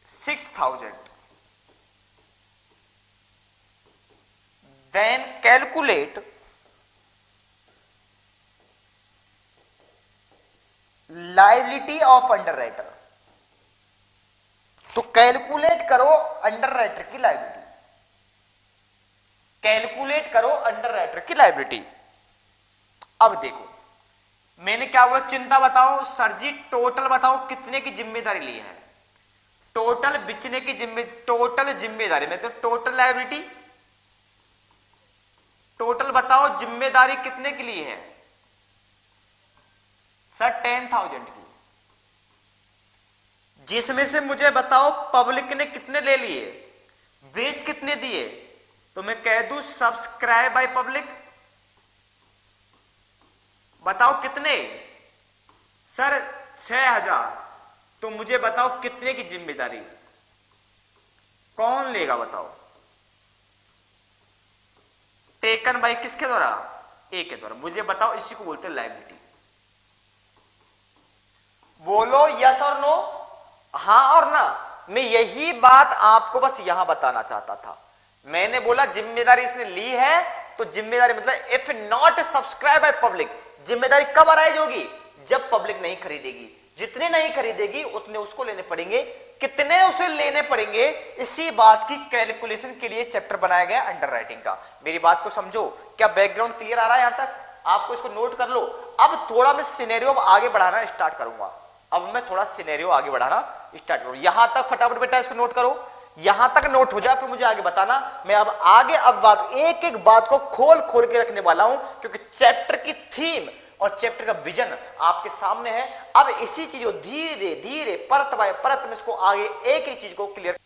6,000. Then calculate liability of underwriter. तो कैलकुलेट करो अंडरराइटर की लाइबिलिटी, कैलकुलेट करो अंडरराइटर की लाइबिलिटी। अब देखो मैंने क्या बोला, चिंता बताओ सर जी, टोटल बताओ कितने की जिम्मेदारी ली है, टोटल बिचने की टोटल जिम्मेदारी में, तो टोटल लाइबिलिटी, टोटल बताओ जिम्मेदारी कितने के लिए है सर, 10,000 की, जिसमें से मुझे बताओ पब्लिक ने कितने ले लिए, बेच कितने दिए, तो मैं कह दूं सब्सक्राइब बाय पब्लिक, बताओ कितने सर 6,000, तो मुझे बताओ कितने की जिम्मेदारी कौन लेगा बताओ, टेकन बाय किसके द्वारा, ए के द्वारा, मुझे बताओ, इसी को बोलते हैं लायबिलिटी। बोलो यस और नो, हां और ना। मैं यही बात आपको बस यहां बताना चाहता था। मैंने बोला जिम्मेदारी इसने ली है, तो जिम्मेदारी मतलब if not subscribe by public, जिम्मेदारी कब अराइज होगी, जब पब्लिक नहीं खरीदेगी, जितने नहीं खरीदेगी उतने उसको लेने पड़ेंगे, कितने उसे लेने पड़ेंगे, इसी बात की कैलकुलेशन के लिए चैप्टर बनाया गया अंडरराइटिंग का। मेरी बात को समझो, क्या बैकग्राउंड क्लियर आ रहा है यहां तक, आपको इसको नोट कर लो। अब थोड़ा मैं सिनेरियो आगे बढ़ाना स्टार्ट करूंगा, अब मैं थोड़ा सिनेरियो आगे बढ़ाना स्टार्ट करूं। यहां तक फटाफट बेटा इसको नोट करो, यहां तक नोट हो जाए फिर मुझे आगे बताना। मैं अब आगे अब बात एक एक बात को खोल खोल के रखने वाला हूं, क्योंकि चैप्टर की थीम और चैप्टर का विजन आपके सामने है। अब इसी चीज को धीरे धीरे परत बाय परत में इसको आगे एक एक चीज को क्लियर,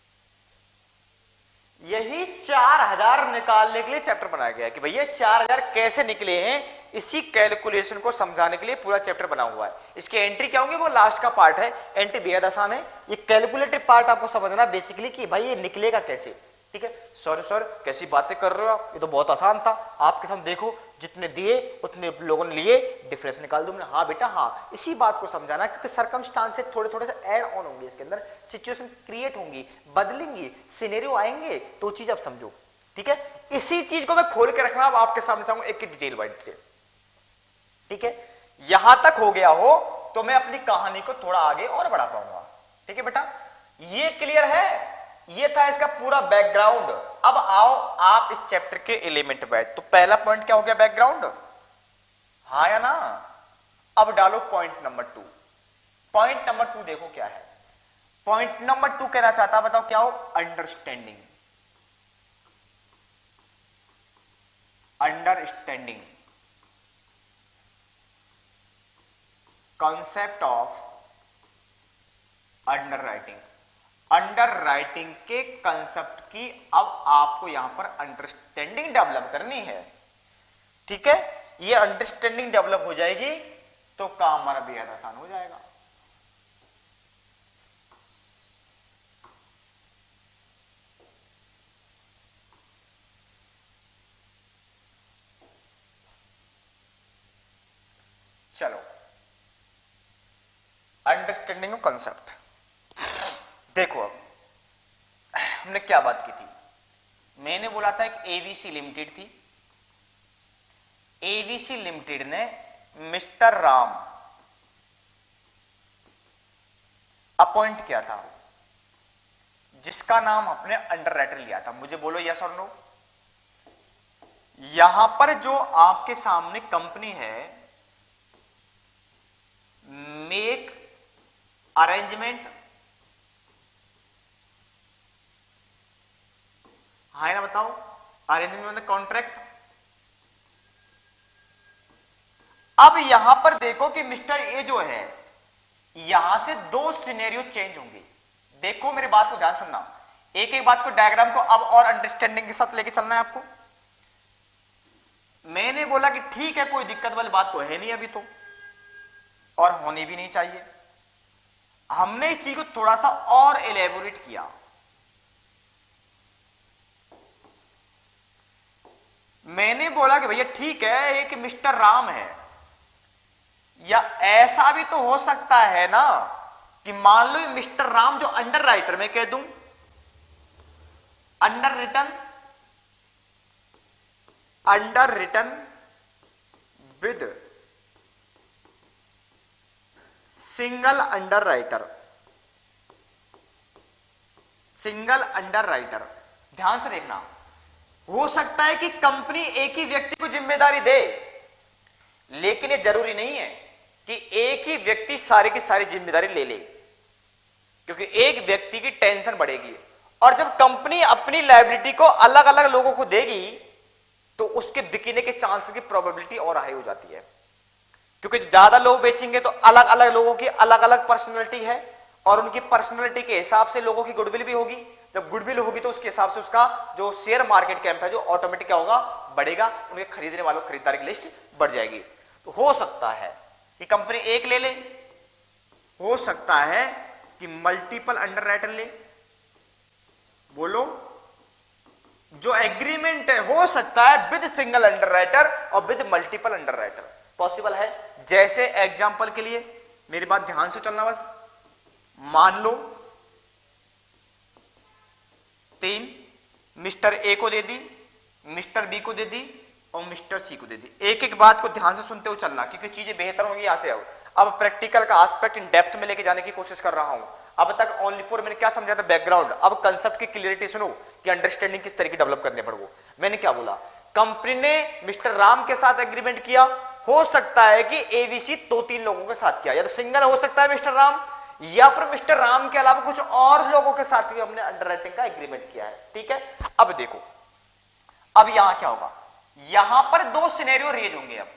यही 4,000 निकालने के लिए चैप्टर बनाया गया है कि भैया 4,000 कैसे निकले हैं, इसी कैलकुलेशन को समझाने के लिए पूरा चैप्टर बना हुआ है। इसकी एंट्री क्या होंगी वो लास्ट का पार्ट है, एंट्री बेहद आसान है। ये कैलकुलेटिव पार्ट आपको समझना बेसिकली कि भाई ये निकलेगा कैसे, ठीक है। सर सर कैसी बातें कर रहे हो आप, ये तो बहुत आसान था, आपके सामने देखो जितने दिए उतने लोगों ने लिए, डिफरेंस निकाल दो। हाँ बेटा हाँ, इसी बात को समझाना, क्योंकि सर्कमस्टांसेस थोड़े थोड़े से ऐड ऑन होंगे इसके अंदर, सिचुएशन क्रिएट होंगी, बदलेंगी, सिनेरियो आएंगे, तो चीज आप समझो, ठीक है। इसी चीज को मैं खोल के रखना अब आपके सामने चाहूंगा एक डिटेल बाय डिटेल, ठीक है। यहां तक हो गया हो तो मैं अपनी कहानी को थोड़ा आगे और बढ़ा पाऊंगा, ठीक है बेटा। ये क्लियर है, ये था इसका पूरा बैकग्राउंड। अब आओ आप इस चैप्टर के एलिमेंट बैठ, तो पहला पॉइंट क्या हो गया, बैकग्राउंड, हाँ या ना। अब डालो पॉइंट नंबर 2। पॉइंट नंबर 2 देखो क्या है, पॉइंट नंबर 2 कहना चाहता, बताओ क्या हो, understanding, understanding concept of underwriting. Underwriting के कंसेप्ट की अब आपको यहां पर अंडरस्टैंडिंग डेवलप करनी है, ठीक है। ये अंडरस्टैंडिंग डेवलप हो जाएगी तो काम हमारा बेहद आसान हो जाएगा। चलो अंडरस्टैंडिंग ऑफ कंसेप्ट देखो। अब हमने क्या बात की थी, मैंने बोला था एक एवीसी लिमिटेड थी, एवीसी लिमिटेड ने मिस्टर राम अपॉइंट किया था, जिसका नाम अपने अंडरराइटर लिया था। मुझे बोलो यस और नो, यहां पर जो आपके सामने कंपनी है, मेक अरेंजमेंट, है ना, बताओ, अरेंजमेंट मतलब कॉन्ट्रैक्ट। अब यहां पर देखो कि मिस्टर ए जो है, यहां से दो सिनेरियो चेंज होंगे। देखो मेरी बात को ध्यान सुनना, एक एक बात को, डायग्राम को अब और अंडरस्टैंडिंग के साथ लेके चलना है आपको। मैंने बोला कि ठीक है, कोई दिक्कत वाली बात तो है नहीं अभी तो, और होनी भी नहीं चाहिए। हमने इस चीज को थोड़ा सा और एलेबोरेट किया। मैंने बोला कि भैया ठीक है, एक मिस्टर राम है, या ऐसा भी तो हो सकता है ना कि मान लो मिस्टर राम जो अंडर राइटर में कह दूं, under written with single under writer. ध्यान से देखना, हो सकता है कि कंपनी एक ही व्यक्ति को जिम्मेदारी दे, लेकिन ये जरूरी नहीं है कि एक ही व्यक्ति सारी की सारी जिम्मेदारी ले ले, क्योंकि एक व्यक्ति की टेंशन बढ़ेगी। और जब कंपनी अपनी लायबिलिटी को अलग अलग लोगों को देगी तो उसके बिकने के चांस की प्रोबेबिलिटी और हाई हो जाती है, क्योंकि ज्यादा लोग बेचेंगे तो अलग अलग लोगों की अलग अलग पर्सनैलिटी है, और उनकी पर्सनैलिटी के हिसाब से लोगों की गुडविल भी होगी। जब गुडविल होगी तो उसके हिसाब से उसका जो शेयर मार्केट कैंप है जो ऑटोमेटिक क्या होगा, बढ़ेगा, उनके खरीदने वालों खरीदारी की लिस्ट बढ़ जाएगी। तो हो सकता है कि कंपनी एक ले ले, हो सकता है कि मल्टीपल अंडर राइटर ले। बोलो, जो एग्रीमेंट है हो सकता है विद सिंगल अंडर राइटर और with multiple under writer, possible है। जैसे एग्जांपल के लिए मेरी बात ध्यान से चलना बस, मान लो 3 मिस्टर ए को दे दी, मिस्टर बी को दे दी और मिस्टर सी को दे दी। एक एक बात को ध्यान से सुनते हुए चलना, क्योंकि चीजें बेहतर होंगी यहां से। अब प्रैक्टिकल का एस्पेक्ट इन डेप्थ में लेके जाने की कोशिश कर रहा हूं। अब तक ओनली फॉर मैंने क्या समझा था, बैकग्राउंड। अब कंसेप्ट की क्लियरिटी सुनो कि अंडरस्टैंडिंग किस तरीके डेवलप करने पड़ वो। मैंने क्या बोला, कंपनी ने मिस्टर राम के साथ एग्रीमेंट किया, हो सकता है कि एबीसी 2-3 लोगों के साथ किया, या तो सिंगल हो सकता है मिस्टर राम, या फिर मिस्टर राम के अलावा कुछ और लोगों के साथ भी हमने अंडरराइटिंग का एग्रीमेंट किया है। ठीक है, अब देखो, अब यहां क्या होगा, यहां पर 2 सिनेरियो रेज होंगे। अब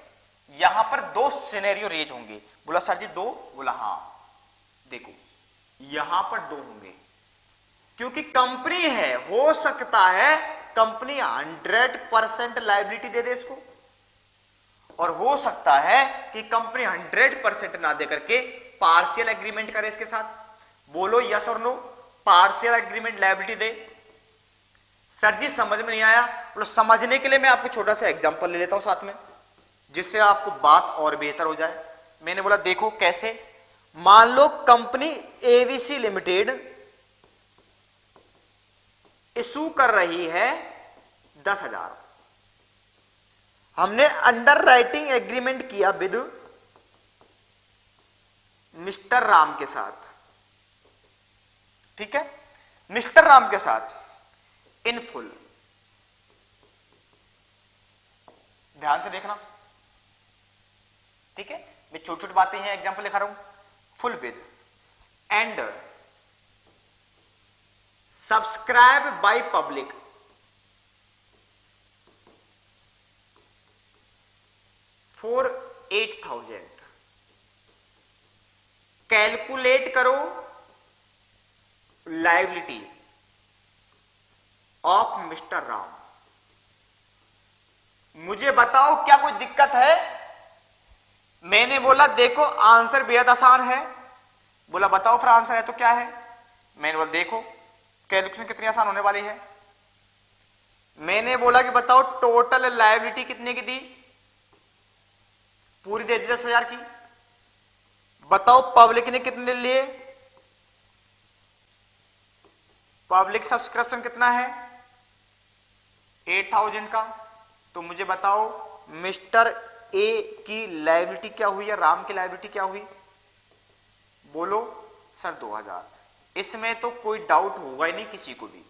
यहां पर 2 सिनेरियो रेज होंगे। बोला सर जी 2, बोला हां। देखो यहां पर 2 होंगे, क्योंकि कंपनी है, हो सकता है कंपनी 100% लायबिलिटी दे दे इसको, और हो सकता है कि कंपनी 100% ना दे करके पार्शियल एग्रीमेंट करे इसके साथ। बोलो यस और नो, पार्शियल एग्रीमेंट लायबिलिटी दे। सर जी समझ में नहीं आया, बोलो समझने के लिए मैं आपको छोटा सा एग्जांपल ले लेता हूं साथ में, जिससे आपको बात और बेहतर हो जाए। मैंने बोला देखो कैसे, मान लो कंपनी एबीसी लिमिटेड इशू कर रही है 10,000, हमने अंडर राइटिंग एग्रीमेंट किया विद मिस्टर राम के साथ। ठीक है, मिस्टर राम के साथ इन फुल। ध्यान से देखना, ठीक है, मैं छोटी छोटी बातें हैं एग्जांपल लिखा रहा हूं। Full with and subscribe by public for 8,000। Calculate करो लायबिलिटी ऑफ मिस्टर राम। मुझे बताओ क्या कोई दिक्कत है? मैंने बोला देखो आंसर बेहद आसान है। बोला बताओ फिर आंसर है तो क्या है? मैंने बोला देखो कैलकुलेशन कितनी आसान होने वाली है। मैंने बोला कि बताओ टोटल लायबिलिटी कितने की दी? पूरी दे दी 10,000 की। बताओ पब्लिक ने कितने लिए? पब्लिक सब्सक्रिप्शन कितना है? 8,000 का। तो मुझे बताओ मिस्टर ए की लायबिलिटी क्या हुई या राम की लायबिलिटी क्या हुई? बोलो सर 2,000। इसमें तो कोई डाउट होगा ही नहीं किसी को भी।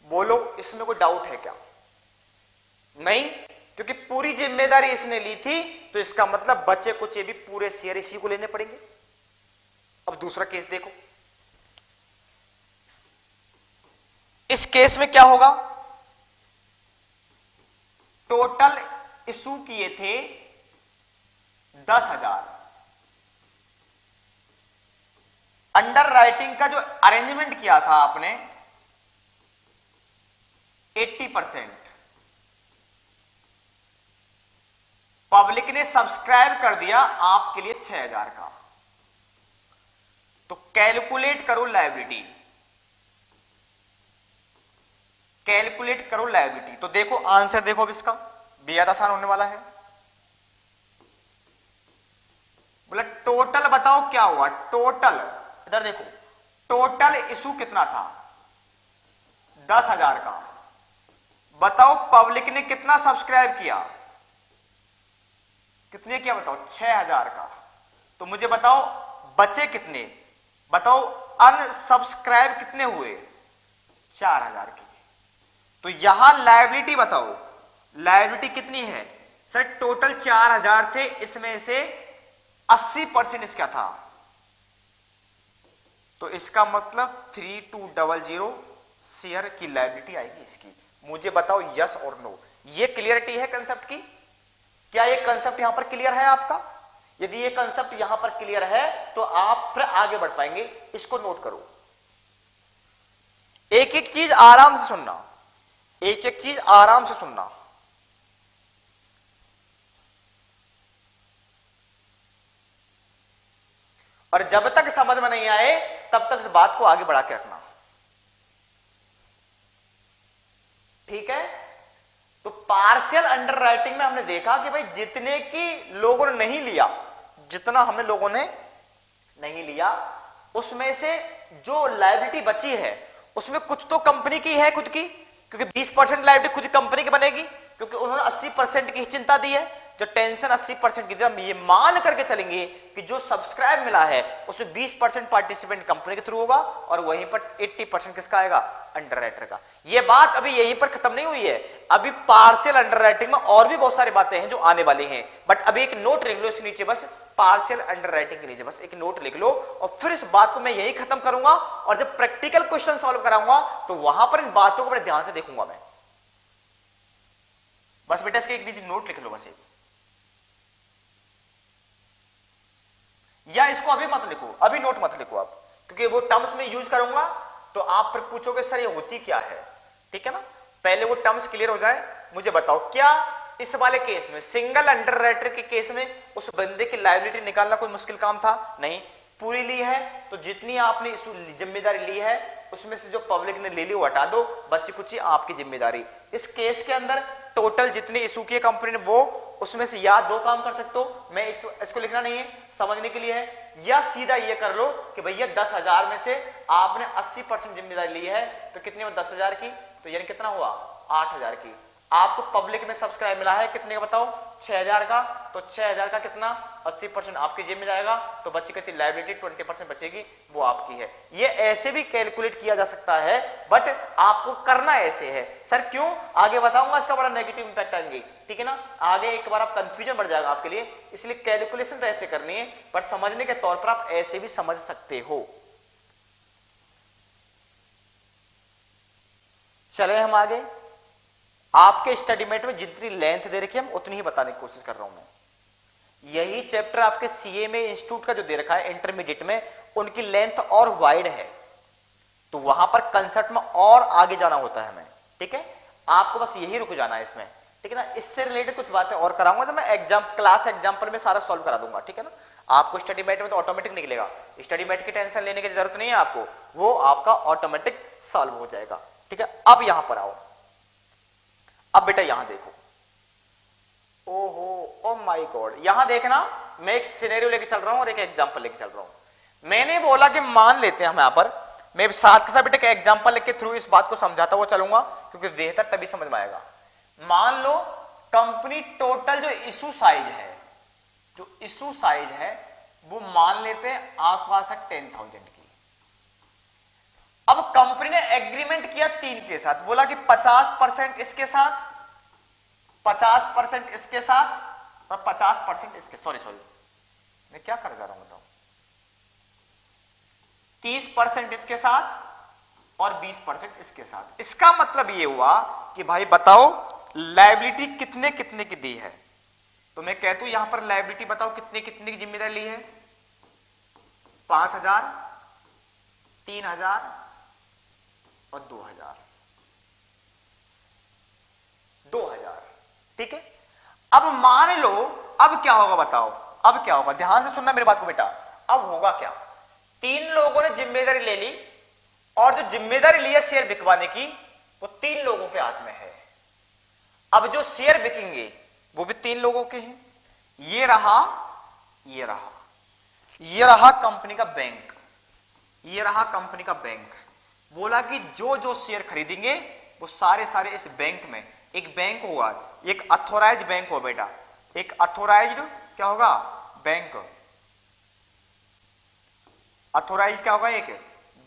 बोलो, इसमें कोई डाउट है क्या? नहीं, क्योंकि पूरी जिम्मेदारी इसने ली थी, तो इसका मतलब बचे कुछ भी पूरे शेयर इसी को लेने पड़ेंगे। अब दूसरा केस देखो, इस केस में क्या होगा? टोटल इशू किए थे 10,000। अंडर राइटिंग का जो अरेंजमेंट किया था आपने 80%, पब्लिक ने सब्सक्राइब कर दिया आपके लिए 6,000 का। तो कैलकुलेट करो लायबिलिटी, कैलकुलेट करो लायबिलिटी। तो देखो आंसर, देखो अब इसका बेहद आसान होने वाला है। बोला टोटल बताओ क्या हुआ, टोटल इधर देखो, टोटल इशू कितना था? 10,000 का। बताओ पब्लिक ने कितना सब्सक्राइब किया? कितने किया बताओ? 6,000 का। तो मुझे बताओ बचे कितने? बताओ अनसब्सक्राइब कितने हुए? 4,000 के। तो यहां लायबिलिटी बताओ, लायबिलिटी कितनी है? सर टोटल 4,000 थे, इसमें से 80% इसका था, तो इसका मतलब 3200 शेयर की लायबिलिटी आएगी इसकी। मुझे बताओ यस और नो, ये क्लियरिटी है कंसेप्ट की? क्या ये कंसेप्ट यहां पर क्लियर है आपका? यदि ये कंसेप्ट यहां पर क्लियर है तो आप फिर आगे बढ़ पाएंगे। इसको नोट करो, एक एक चीज आराम से सुनना, एक एक चीज आराम से सुनना। और जब तक समझ में नहीं आए तब तक इस बात को आगे बढ़ा के रखना, ठीक है? तो पार्शियल अंडर राइटिंग में हमने देखा कि भाई जितने की लोगों ने नहीं लिया, जितना हमने लोगों ने नहीं लिया, उसमें से जो लायबिलिटी बची है उसमें कुछ तो कंपनी की है खुद की, क्योंकि 20% लायबिलिटी खुद कंपनी की बनेगी, क्योंकि उन्होंने 80% की चिंता दी है। जो टेंशन 80% की दी, हम ये मान करके चलेंगे कि जो सब्सक्राइब मिला है उसमें 20% पार्टिसिपेंट कंपनी के थ्रू होगा और वहीं पर 80% किसका आएगा? अंडर राइटर का। ये बात अभी यहीं पर खत्म नहीं हुई है, अभी पार्शियल अंडर राइटिंग में और भी बहुत सारी बातें हैं जो आने वाली हैं, बट अभी एक नोट लिख लो इसके नीचे, बस पार्शियल अंडर राइटिंग के नीचे बस एक नोट लिख लो, और फिर इस बात को मैं यही खत्म करूंगा। और जब प्रैक्टिकल क्वेश्चन सॉल्व कराऊंगा तो वहां पर इन बातों को बड़े ध्यान से देखूंगा मैं। बस बेटा इसके एक नीचे नोट लिख लो बस एक, या इसको अभी मत लिखो, अभी नोट मत लिखो आप, क्योंकि वो टर्म्स में यूज करूंगा तो आप फिर पूछोगे सर ये होती क्या है, ठीक है ना? पहले वो टर्म्स क्लियर हो जाए। मुझे बताओ क्या इस वाले केस में, सिंगल अंडर राइटर के केस में उस बंदे की लायबिलिटी निकालना कोई मुश्किल काम था? नहीं, पूरी ली है, तो जितनी आपने इस जिम्मेदारी ली है उसमें से जो पब्लिक ने ले ली वो हटा दो, बच्ची कुछ आपकी जिम्मेदारी। इस केस के अंदर टोटल जितनी इशू की कंपनी ने वो, उसमें से या दो काम कर सकते हो, मैं इसको लिखना नहीं है, समझने के लिए है, या सीधा ये कर लो कि भैया 10,000 में से आपने 80% जिम्मेदारी ली है, तो कितने में 10,000 की, तो यानी कितना हुआ? 8,000 की। आपको पब्लिक में सब्सक्राइब मिला है कितने का बताओ? 6,000 का, तो 6,000 का कितना? 80% आपकी जेब में जाएगा, तो बच्ची की लायबिलिटी 20% बचेगी, वो आपकी है। ये ऐसे भी कैलकुलेट किया जा सकता है, बट आपको करना ऐसे है। सर क्यों? आगे बताऊंगा, इसका बड़ा नेगेटिव इंपैक्ट आएंगे, ठीक है ना? आगे एक बार आप कंफ्यूजन बढ़ जाएगा आपके लिए, इसलिए कैलकुलेशन तो ऐसे करनी है, पर समझने के तौर पर आप ऐसे भी समझ सकते हो। चले हम आगे। आपके स्टडी मेट में जितनी लेंथ दे रखी है हम उतनी ही बताने की कोशिश कर रहा हूं मैं। यही चैप्टर आपके सीएमए इंस्टीट्यूट का जो दे रखा है इंटरमीडिएट में, उनकी लेंथ और वाइड है, तो वहां पर कंसेप्ट में और आगे जाना होता है हमें, ठीक है? आपको बस यही रुक जाना है इसमें, ठीक है ना? इससे रिलेटेड कुछ बातें और कराऊंगा तो मैं क्लास एग्जाम्पल में सारा सॉल्व करा दूंगा, ठीक है ना? आपको स्टडी मेट में तो ऑटोमेटिक निकलेगा, स्टडी मेट की टेंशन लेने की जरूरत नहीं है आपको, वो आपका ऑटोमेटिक सॉल्व हो जाएगा, ठीक है? अब यहां पर आओ, अब बेटा यहां देखो, ओहो ओ माय गॉड, यहां देखना, मैं एक सिनेरियो लेके चल रहा हूं और एक एग्जांपल लेके चल रहा हूं। मैंने बोला कि मान लेते हैं हम यहां पर, मैं साथ के साथ बेटा एक एग्जांपल लेके थ्रू इस बात को समझाता हुआ चलूंगा, क्योंकि बेहतर तभी समझ में आएगा। मान लो कंपनी टोटल जो इशू साइज है, जो इशू साइज है वो मान लेते हैं आपके पास है 10,000 की, अब कंपनी ने एग्रीमेंट किया 3 के साथ, बोला कि 50% इसके साथ, 50% इसके साथ और 50% इसके, सॉरी मैं क्या कर जा रहा हूं बताओ, 30% इसके साथ और 20% इसके साथ। इसका मतलब ये हुआ कि भाई बताओ लायबिलिटी कितने कितने की दी है। तो मैं कहता हूं यहां पर लायबिलिटी बताओ कितने कितने की जिम्मेदारी ली है, 5000, 3000 और 2000, ठीक है। अब मान लो, अब क्या होगा बताओ, अब क्या होगा, ध्यान से सुनना मेरी बात को बेटा। अब होगा क्या, 3 लोगों ने जिम्मेदारी ले ली और जो जिम्मेदारी ली है शेयर बिकवाने की वो 3 लोगों के हाथ में है। अब जो शेयर बिकेंगे वो भी 3 लोगों के हैं। ये रहा, ये रहा, ये रहा कंपनी का बैंक, ये रहा कंपनी का बैंक। बोला कि जो जो शेयर खरीदेंगे वो सारे सारे इस बैंक में, एक बैंक होगा, एक अथोराइज बैंक हो बेटा, एक अथोराइज्ड क्या होगा बैंक, अथोराइज क्या होगा एक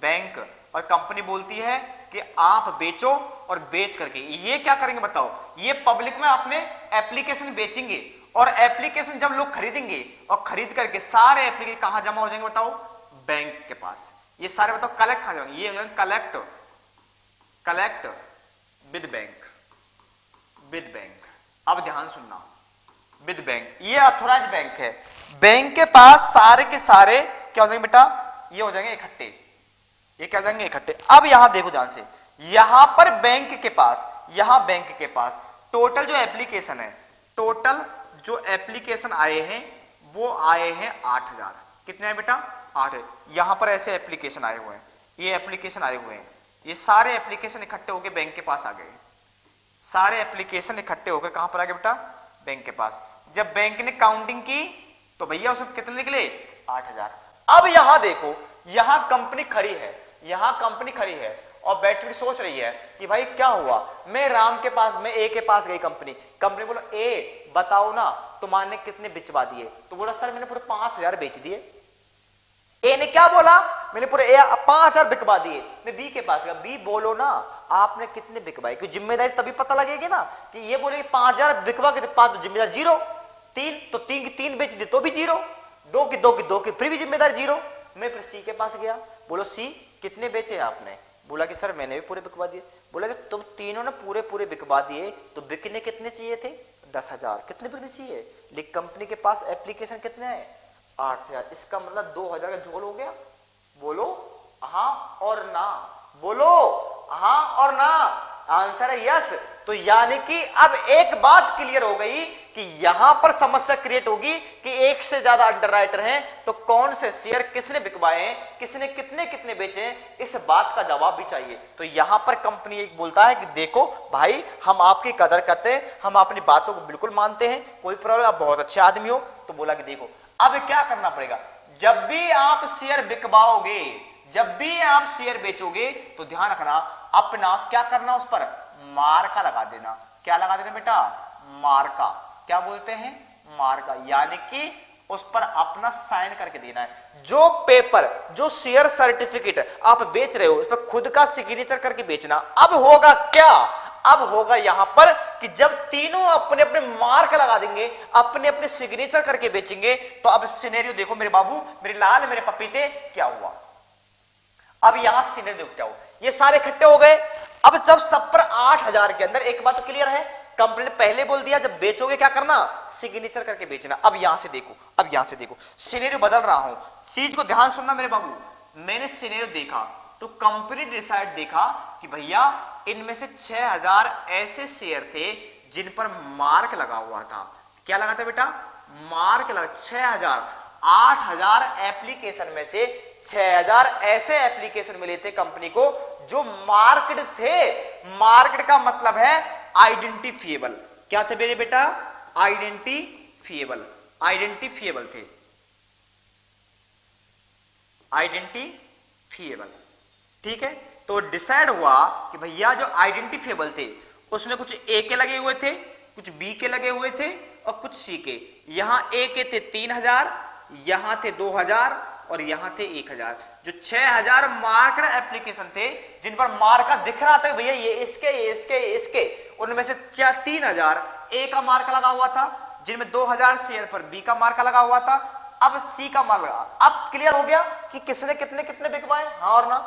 बैंक। और कंपनी बोलती है कि आप बेचो और बेच करके ये क्या करेंगे बताओ, ये पब्लिक में अपने एप्लीकेशन बेचेंगे और एप्लीकेशन जब लोग खरीदेंगे और खरीद करके सारे एप्लीकेशन कहां जमा हो जाएंगे बताओ, बैंक के पास। ये सारे बताओ कलेक्ट कहां जाएंगे, ये हो जाएंगे collect, collect with bank, with bank. अब ध्यान सुनना, विद बैंक, ये अथोराइज बैंक है, बैंक के पास सारे के सारे क्या हो जाएंगे बेटा, ये हो जाएंगे इकट्ठे, ये क्या हो जाएंगे इकट्ठे। अब यहां देखो ध्यान से, यहां पर बैंक के पास, यहां बैंक के पास टोटल जो एप्लीकेशन है, टोटल जो एप्लीकेशन आए हैं वो आए हैं 8000। कितने हैं बेटा, 8 है। यहां पर ऐसे एप्लीकेशन आए हुए हैं, ये एप्लीकेशन आए हुए हैं, ये सारे एप्लीकेशन इकट्ठे होकर बैंक के पास आ गए, सारे एप्लीकेशन इकट्ठे होकर कहां पर आ गए बेटा, बैंक के पास। जब बैंक ने काउंटिंग की तो भैया उसमें कितने निकले, 8000। अब यहां देखो, यहां कंपनी खड़ी है, यहां कंपनी खड़ी है और बैटरी सोच रही है कि भाई क्या हुआ, मैं राम के पास, मैं ए के पास गई, कंपनी बोला ए बताओ ना तुम्हारे कितने बिचवा दिए, तो बोला सर मैंने पूरे 5000 बेच दिए। ए ने क्या बोला, मैंने पूरे 5000 बिकवा दिए। मैं बी के पास गया, बी बोलो ना आपने कितने बिकवाए, क्योंकि जिम्मेदारी तभी पता लगेगी ना, कि ये बोले 5000 बिकवा के 5 तो जिम्मेदार 0, 3 तो 3 की 3 बेच दी तो भी 0, 2 की 2 की 2 की फिर भी जिम्मेदार 0। मैं फिर सी के पास गया, बोलो सी कितने बेचे आपने, बोला कि सर मैंने भी पूरे बिकवा दिए। बोला कि तुम तीनों ने पूरे पूरे बिकवा दिए तो बिकने कितने चाहिए थे, 10,000। कितने बिकने चाहिए, लेकिन कंपनी के पास एप्लीकेशन कितने हैं, 8,000। इसका मतलब 2,000 का झोल हो गया। बोलो हाँ और ना, बोलो हाँ और ना, आंसर है यस। तो यानी कि अब एक बात क्लियर हो गई कि यहां पर समस्या क्रिएट होगी कि एक से ज्यादा अंडरराइटर हैं, तो कौन से शेयर किसने बिकवाए हैं, किसने कितने कितने बेचे हैं, इस बात का जवाब भी चाहिए। तो यहां पर कंपनी एक बोलता है कि देखो भाई हम आपकी कदर करते हैं, हम अपनी बातों को बिल्कुल मानते हैं, कोई प्रॉब्लम, आप बहुत अच्छे आदमी हो। तो बोला कि देखो अब क्या करना पड़ेगा, जब भी आप शेयर बिकवाओगे, जब भी आप शेयर बेचोगे तो ध्यान रखना अपना क्या करना, उस पर मार्का लगा देना। क्या लगा देना बेटा, मार्का। क्या बोलते हैं, मार्का, यानी कि उस पर अपना साइन करके देना है। जो पेपर, जो शेयर सर्टिफिकेट आप बेच रहे हो उस पर खुद का सिग्नेचर करके बेचना। अब होगा क्या, अब होगा यहां पर कि जब तीनों अपने अपने मार्क लगा देंगे, अपने अपने सिग्नेचर करके बेचेंगे, तो अब सिनेरियो देखो मेरे बाबू, मेरे लाल, मेरे पपीते, क्या हुआ। अब यहां सिनेरियो देखो क्या हुआ, ये सारे इकट्ठे हो गए। अब जब सब पर 8,000 के अंदर, एक बात तो क्लियर है, कंपनी ने पहले बोल दिया जब बेचोगे क्या करना, सिग्नेचर करके बेचना। अब यहां से देखो, अब यहां से देखो सिनेरियो बदल रहा हूं, चीज को ध्यान सुनना मेरे बाबू। मैंने सिनेरियो देखा तो कंपनी डिसाइड देखा कि भैया इनमें से 6,000 ऐसे शेयर थे जिन पर मार्क लगा हुआ था। क्या लगा था बेटा, मार्क लगा। 6,000, 8,000 एप्लीकेशन में से 6,000 ऐसे एप्लीकेशन मिले थे कंपनी को जो मार्केट थे। मार्केट का मतलब है आइडेंटिफिएबल। क्या थे मेरे बेटा, आइडेंटिफिएबल, आइडेंटिफिएबल थे, आइडेंटिफिएबल। ठीक है, तो डिसाइड हुआ कि भैया जो आइडेंटिफिएबल थे उसमें कुछ ए के लगे हुए थे, कुछ बी के लगे हुए थे और कुछ सी के। यहां ए के थे 3,000, यहां थे 2,000 और यहां थे 1000। जो 6000 मार्क्ड एप्लीकेशन थे जिन पर मार्क का दिख रहा था भैया ये इसके, उनमें से 3000 ए का मार्क लगा हुआ था, जिनमें 2000 शेयर पर बी का मार्क लगा हुआ था। अब सी का मार्क लगा। अब क्लियर हो गया कि किसने कितने कितने बिकवाए, हाँ और ना।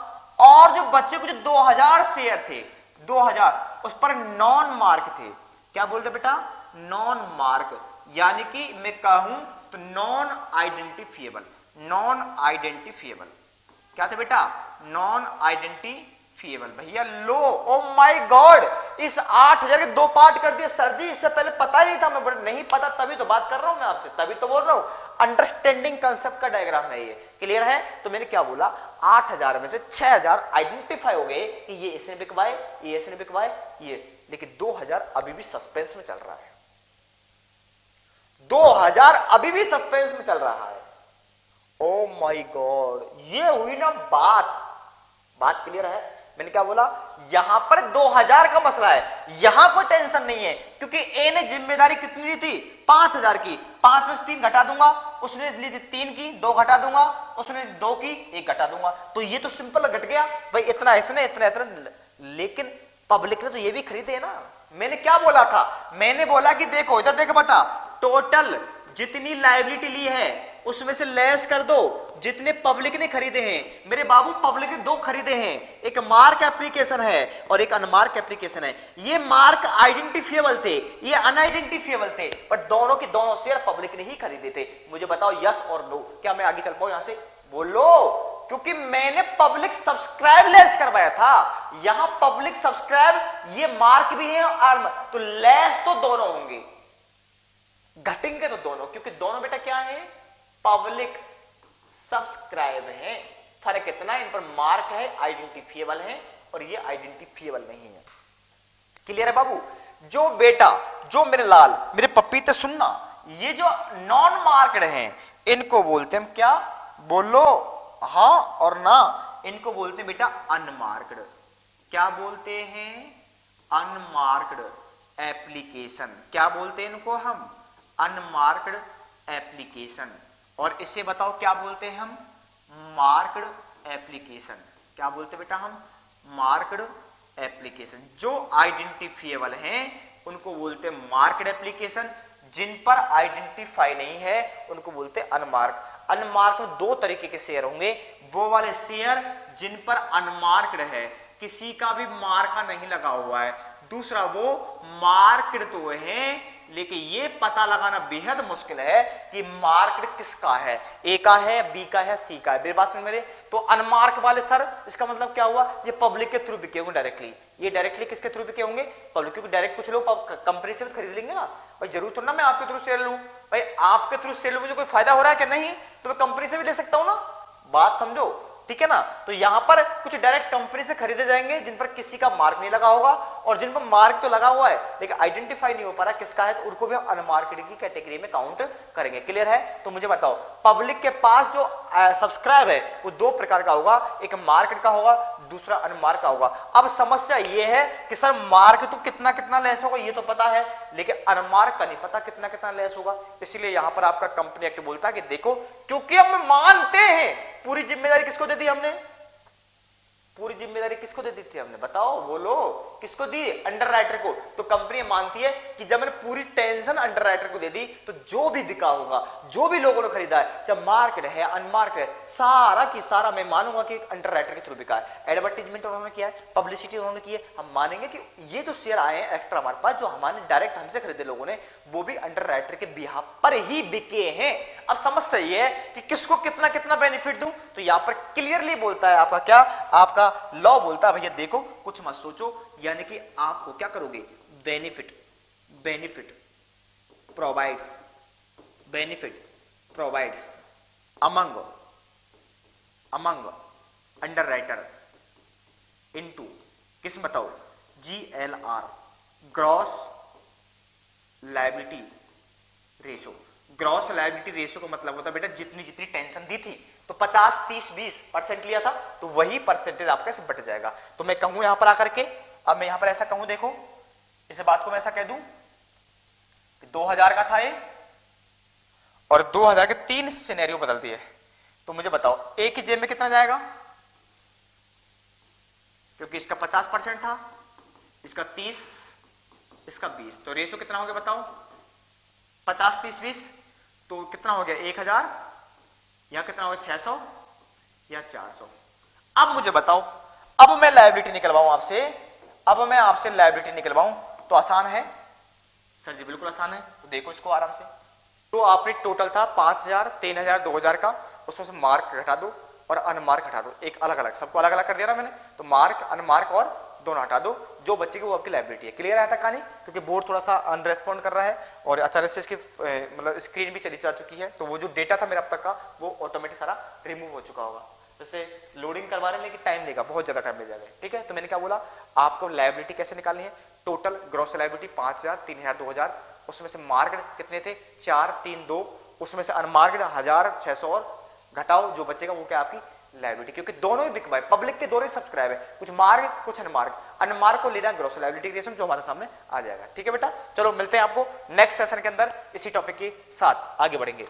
और जो बच्चे को जो 2000 शेयर थे, 2000 उस पर नॉन मार्क थे। क्या बोल रहे बेटा, नॉन मार्क, यानी कि मैं कहूं तो नॉन आइडेंटिफिएबल। नॉन आइडेंटिफिएबल क्या थे बेटा, नॉन आइडेंटिफिएबल। भैया लो, ओ माय गॉड, इस 8000 के 2 पार्ट कर दिए सर जी, इससे पहले पता ही नहीं था। मैं नहीं पता तभी तो बात कर रहा हूं मैं आपसे, तभी तो बोल रहा हूं। अंडरस्टैंडिंग कंसेप्ट का डायग्राम है ये, क्लियर है। तो मैंने क्या बोला, 8000 में से 6000 आइडेंटिफाई हो गए कि ये इसने बिकवाए, ये इसने बिकवाए, ये। लेकिन 2000 अभी भी सस्पेंस में चल रहा है, 2000 अभी भी सस्पेंस में चल रहा है। ओ माय गॉड, ये हुई ना बात क्लियर है। मैंने क्या बोला, यहां पर 2000 का मसला है, यहां कोई टेंशन नहीं है, क्योंकि ए ने जिम्मेदारी कितनी ली थी, 5000 की। 5 में से 3 घटा दूंगा, उसने ली थी 3 की, 2 घटा दूंगा, उसने 2 की, 1 घटा दूंगा। तो ये तो सिंपल घट गया भाई, इतना इसने, इतना इतना। लेकिन पब्लिक ने तो ये भी खरीदे ना। मैंने क्या बोला था, मैंने बोला कि देखो इधर देखो बेटा, टोटल जितनी लायबिलिटी ली है उसमें से लेस कर दो जितने पब्लिक ने खरीदे हैं। मेरे बाबू पब्लिक ने 2 खरीदे हैं, एक मार्क एप्लीकेशन है और एक अनमार्क एप्लीकेशन है। ये मार्क आइडेंटिफिएबल थे, ये अनआइडेंटिफिएबल थे, पर दोनों की दोनों शेयर पब्लिक ने ही खरीदे थे। मुझे बताओ यस और नो, क्या मैं आगे चल पाऊं यहां से, बोलो। क्योंकि मैंने पब्लिक सब्सक्राइब लेस करवाया था, यहां पब्लिक सब्सक्राइब ये मार्क भी है और तो लेस तो दोनों होंगे, घटेंगे तो दोनों, क्योंकि दोनों बेटा क्या है, पब्लिक सब्सक्राइब है। फर्क इतना, इन पर मार्क है, आइडेंटिफिएबल है, और ये आइडेंटिफिएबल नहीं है। क्लियर है बाबू। जो बेटा, जो मेरे लाल, मेरे पपीते सुनना, ये जो नॉन मार्क्ड हैं इनको बोलते हैं क्या, बोलो हाँ और ना, इनको बोलते हैं बेटा अनमार्क्ड। क्या बोलते हैं, अनमार्क्ड एप्लीकेशन। क्या बोलते हैं इनको हम, अनमार्क्ड एप्लीकेशन। और इसे बताओ क्या बोलते हैं हम, मार्क्ड एप्लीकेशन। क्या बोलते हैं बेटा हम, मार्क्ड एप्लीकेशन। जो आइडेंटिफिएबल हैं उनको बोलते हैं मार्क्ड एप्लीकेशन, जिन पर आइडेंटिफाई नहीं है उनको बोलते हैं अनमार्क। अनमार्क में 2 तरीके के शेयर होंगे, वो वाले शेयर जिन पर अनमार्क्ड है, किसी का भी मार्का नहीं लगा हुआ है, दूसरा वो मार्क्ड तो है लेकिन ये पता लगाना बेहद मुश्किल है कि मार्क्ड किसका है, ए का है, बी का है, सी का है। मेरी बात समझ मेरे, तो अनमार्क वाले सर इसका मतलब क्या हुआ, ये पब्लिक के थ्रू बिके होंगे डायरेक्टली। ये डायरेक्टली किसके थ्रू बिके होंगे, पब्लिक, क्योंकि डायरेक्ट कुछ लोग कंपनी से भी खरीद लेंगे ना भाई, जरूर तो ना मैं आपके थ्रू शेयर लूं भाई, आपके थ्रू शेयर लूं, मुझे कोई फायदा हो रहा है कि नहीं, तो मैं कंपनी से भी ले सकता हूं ना, बात समझो, ठीक है ना। तो यहां पर कुछ डायरेक्ट कंपनी से खरीदे जाएंगे जिन पर किसी का मार्क नहीं लगा होगा, और जिन पर मार्क तो लगा हुआ है लेकिन आइडेंटिफाई नहीं हो पा रहा किसका है, तो उनको भी हम अनमार्केड की कैटेगरी में काउंट करेंगे। क्लियर है। तो मुझे बताओ, पब्लिक के पास जो सब्सक्राइब है वो 2 प्रकार का होगा, एक मार्केट का होगा, दूसरा अनमार्क का होगा। अब समस्या ये है कि सर मार्क तो कितना कितना लेस होगा ये तो पता है, लेकिन अनमार्क का नहीं पता कितना कितना लेस होगा। इसलिए यहां पर आपका कंपनी एक्ट बोलता है कि देखो, क्योंकि हम मानते हैं, पूरी जिम्मेदारी किसको दे दी हमने, पूरी जिम्मेदारी किसको दे दी थी हमने, बताओ बोलो, किसको दी, अंडरराइटर को। तो कंपनी मानती है कि जब मैंने पूरी टेंशन अंडरराइटर को दे दी तो जो भी बिका होगा, जो भी लोगों ने खरीदा है, चाहे मार्केट है अनमार्केट है, सारा की सारा मैं मानूंगा कि अंडरराइटर के थ्रू बिका है। एडवर्टीजमेंट उन्होंने किया है, पब्लिसिटी उन्होंने की है, हम मानेंगे कि ये जो शेयर आए हैं एक्स्ट्रा हमारे पास, जो हमारे डायरेक्ट हमसे खरीदे लोगों ने, वो भी अंडरराइटर के बिहाफ पर ही बिके हैं। अब समस्या ये है कि किसको कितना कितना बेनिफिट दूं, तो यहां पर क्लियरली बोलता है आपका क्या, आपका लॉ बोलता है भैया देखो कुछ मत सोचो, यानी कि आपको क्या करोगे, benefit, benefit provides, benefit provides among underwriter into किस बताओ, GLR, gross liability ratio. Gross liability ratio का मतलब होता है बेटा जितनी जितनी टेंशन दी थी, तो 50 30 20% लिया था तो वही परसेंटेज आपका ऐसे बट जाएगा। तो मैं कहूं यहां पर आकर के, अब मैं यहां पर ऐसा कहूं, देखो इस बात को मैं ऐसा कह दूं कि 2000 का था ये, और 2000 के 3 सिनेरियो बदल दिए, तो मुझे बताओ ए की जेब में कितना जाएगा, क्योंकि इसका 50% था, इसका 30, इसका 20, तो रेशो कितना हो गया बताओ, 50 30 20, तो कितना हो गया 1000, या कितना हो गया 600 या 400। अब मुझे बताओ, अब मैं लायबिलिटी निकलवाऊं आपसे, अब मैं आपसे लायबिलिटी निकलवाऊं तो आसान है सर जी, बिल्कुल आसान है। तो देखो इसको आराम से, तो आपने टोटल था 5000 3000 2000 का, उसमें से मार्क घटा दो और अनमार्क हटा दो, एक अलग अलग, सबको अलग अलग कर दिया ना मैंने, तो मार्क अनमार्क और दोनों हटा दो, जो बचेगी वो आपकी लायबिलिटी है। क्लियर है तक कहानी, क्योंकि बोर्ड थोड़ा सा अनरेस्पॉन्ड कर रहा है और अचानक से इसकी मतलब स्क्रीन भी चली जा चुकी है, तो वो जो डेटा था मेरा अब तक का वो ऑटोमेटिक सारा रिमूव हो चुका होगा। जैसे लोडिंग करवा रहे हैं लेकिन टाइम देगा, बहुत ज्यादा टाइम ले जाएगा, ठीक है। तो मैंने क्या बोला, आपको लायबिलिटी कैसे निकालनी है, टोटल ग्रॉस लायबिलिटी 5000 3000 2000, उसमें से मार्क्ड कितने थे 4 3 2, उसमें से अनमार्क्ड 1600 और घटाओ, जो बचेगा वो क्या आपकी लायबिलिटी, क्योंकि दोनों ही बिकवा है, पब्लिक के दोनों ही सब्सक्राइब है, कुछ मार्क कुछ अनमार्क, अनमार्क को लेना ग्रॉस लायबिलिटी क्रिएशन जो हमारे सामने आ जाएगा, ठीक है बेटा। चलो मिलते हैं आपको नेक्स्ट सेशन के अंदर इसी टॉपिक के साथ, आगे बढ़ेंगे।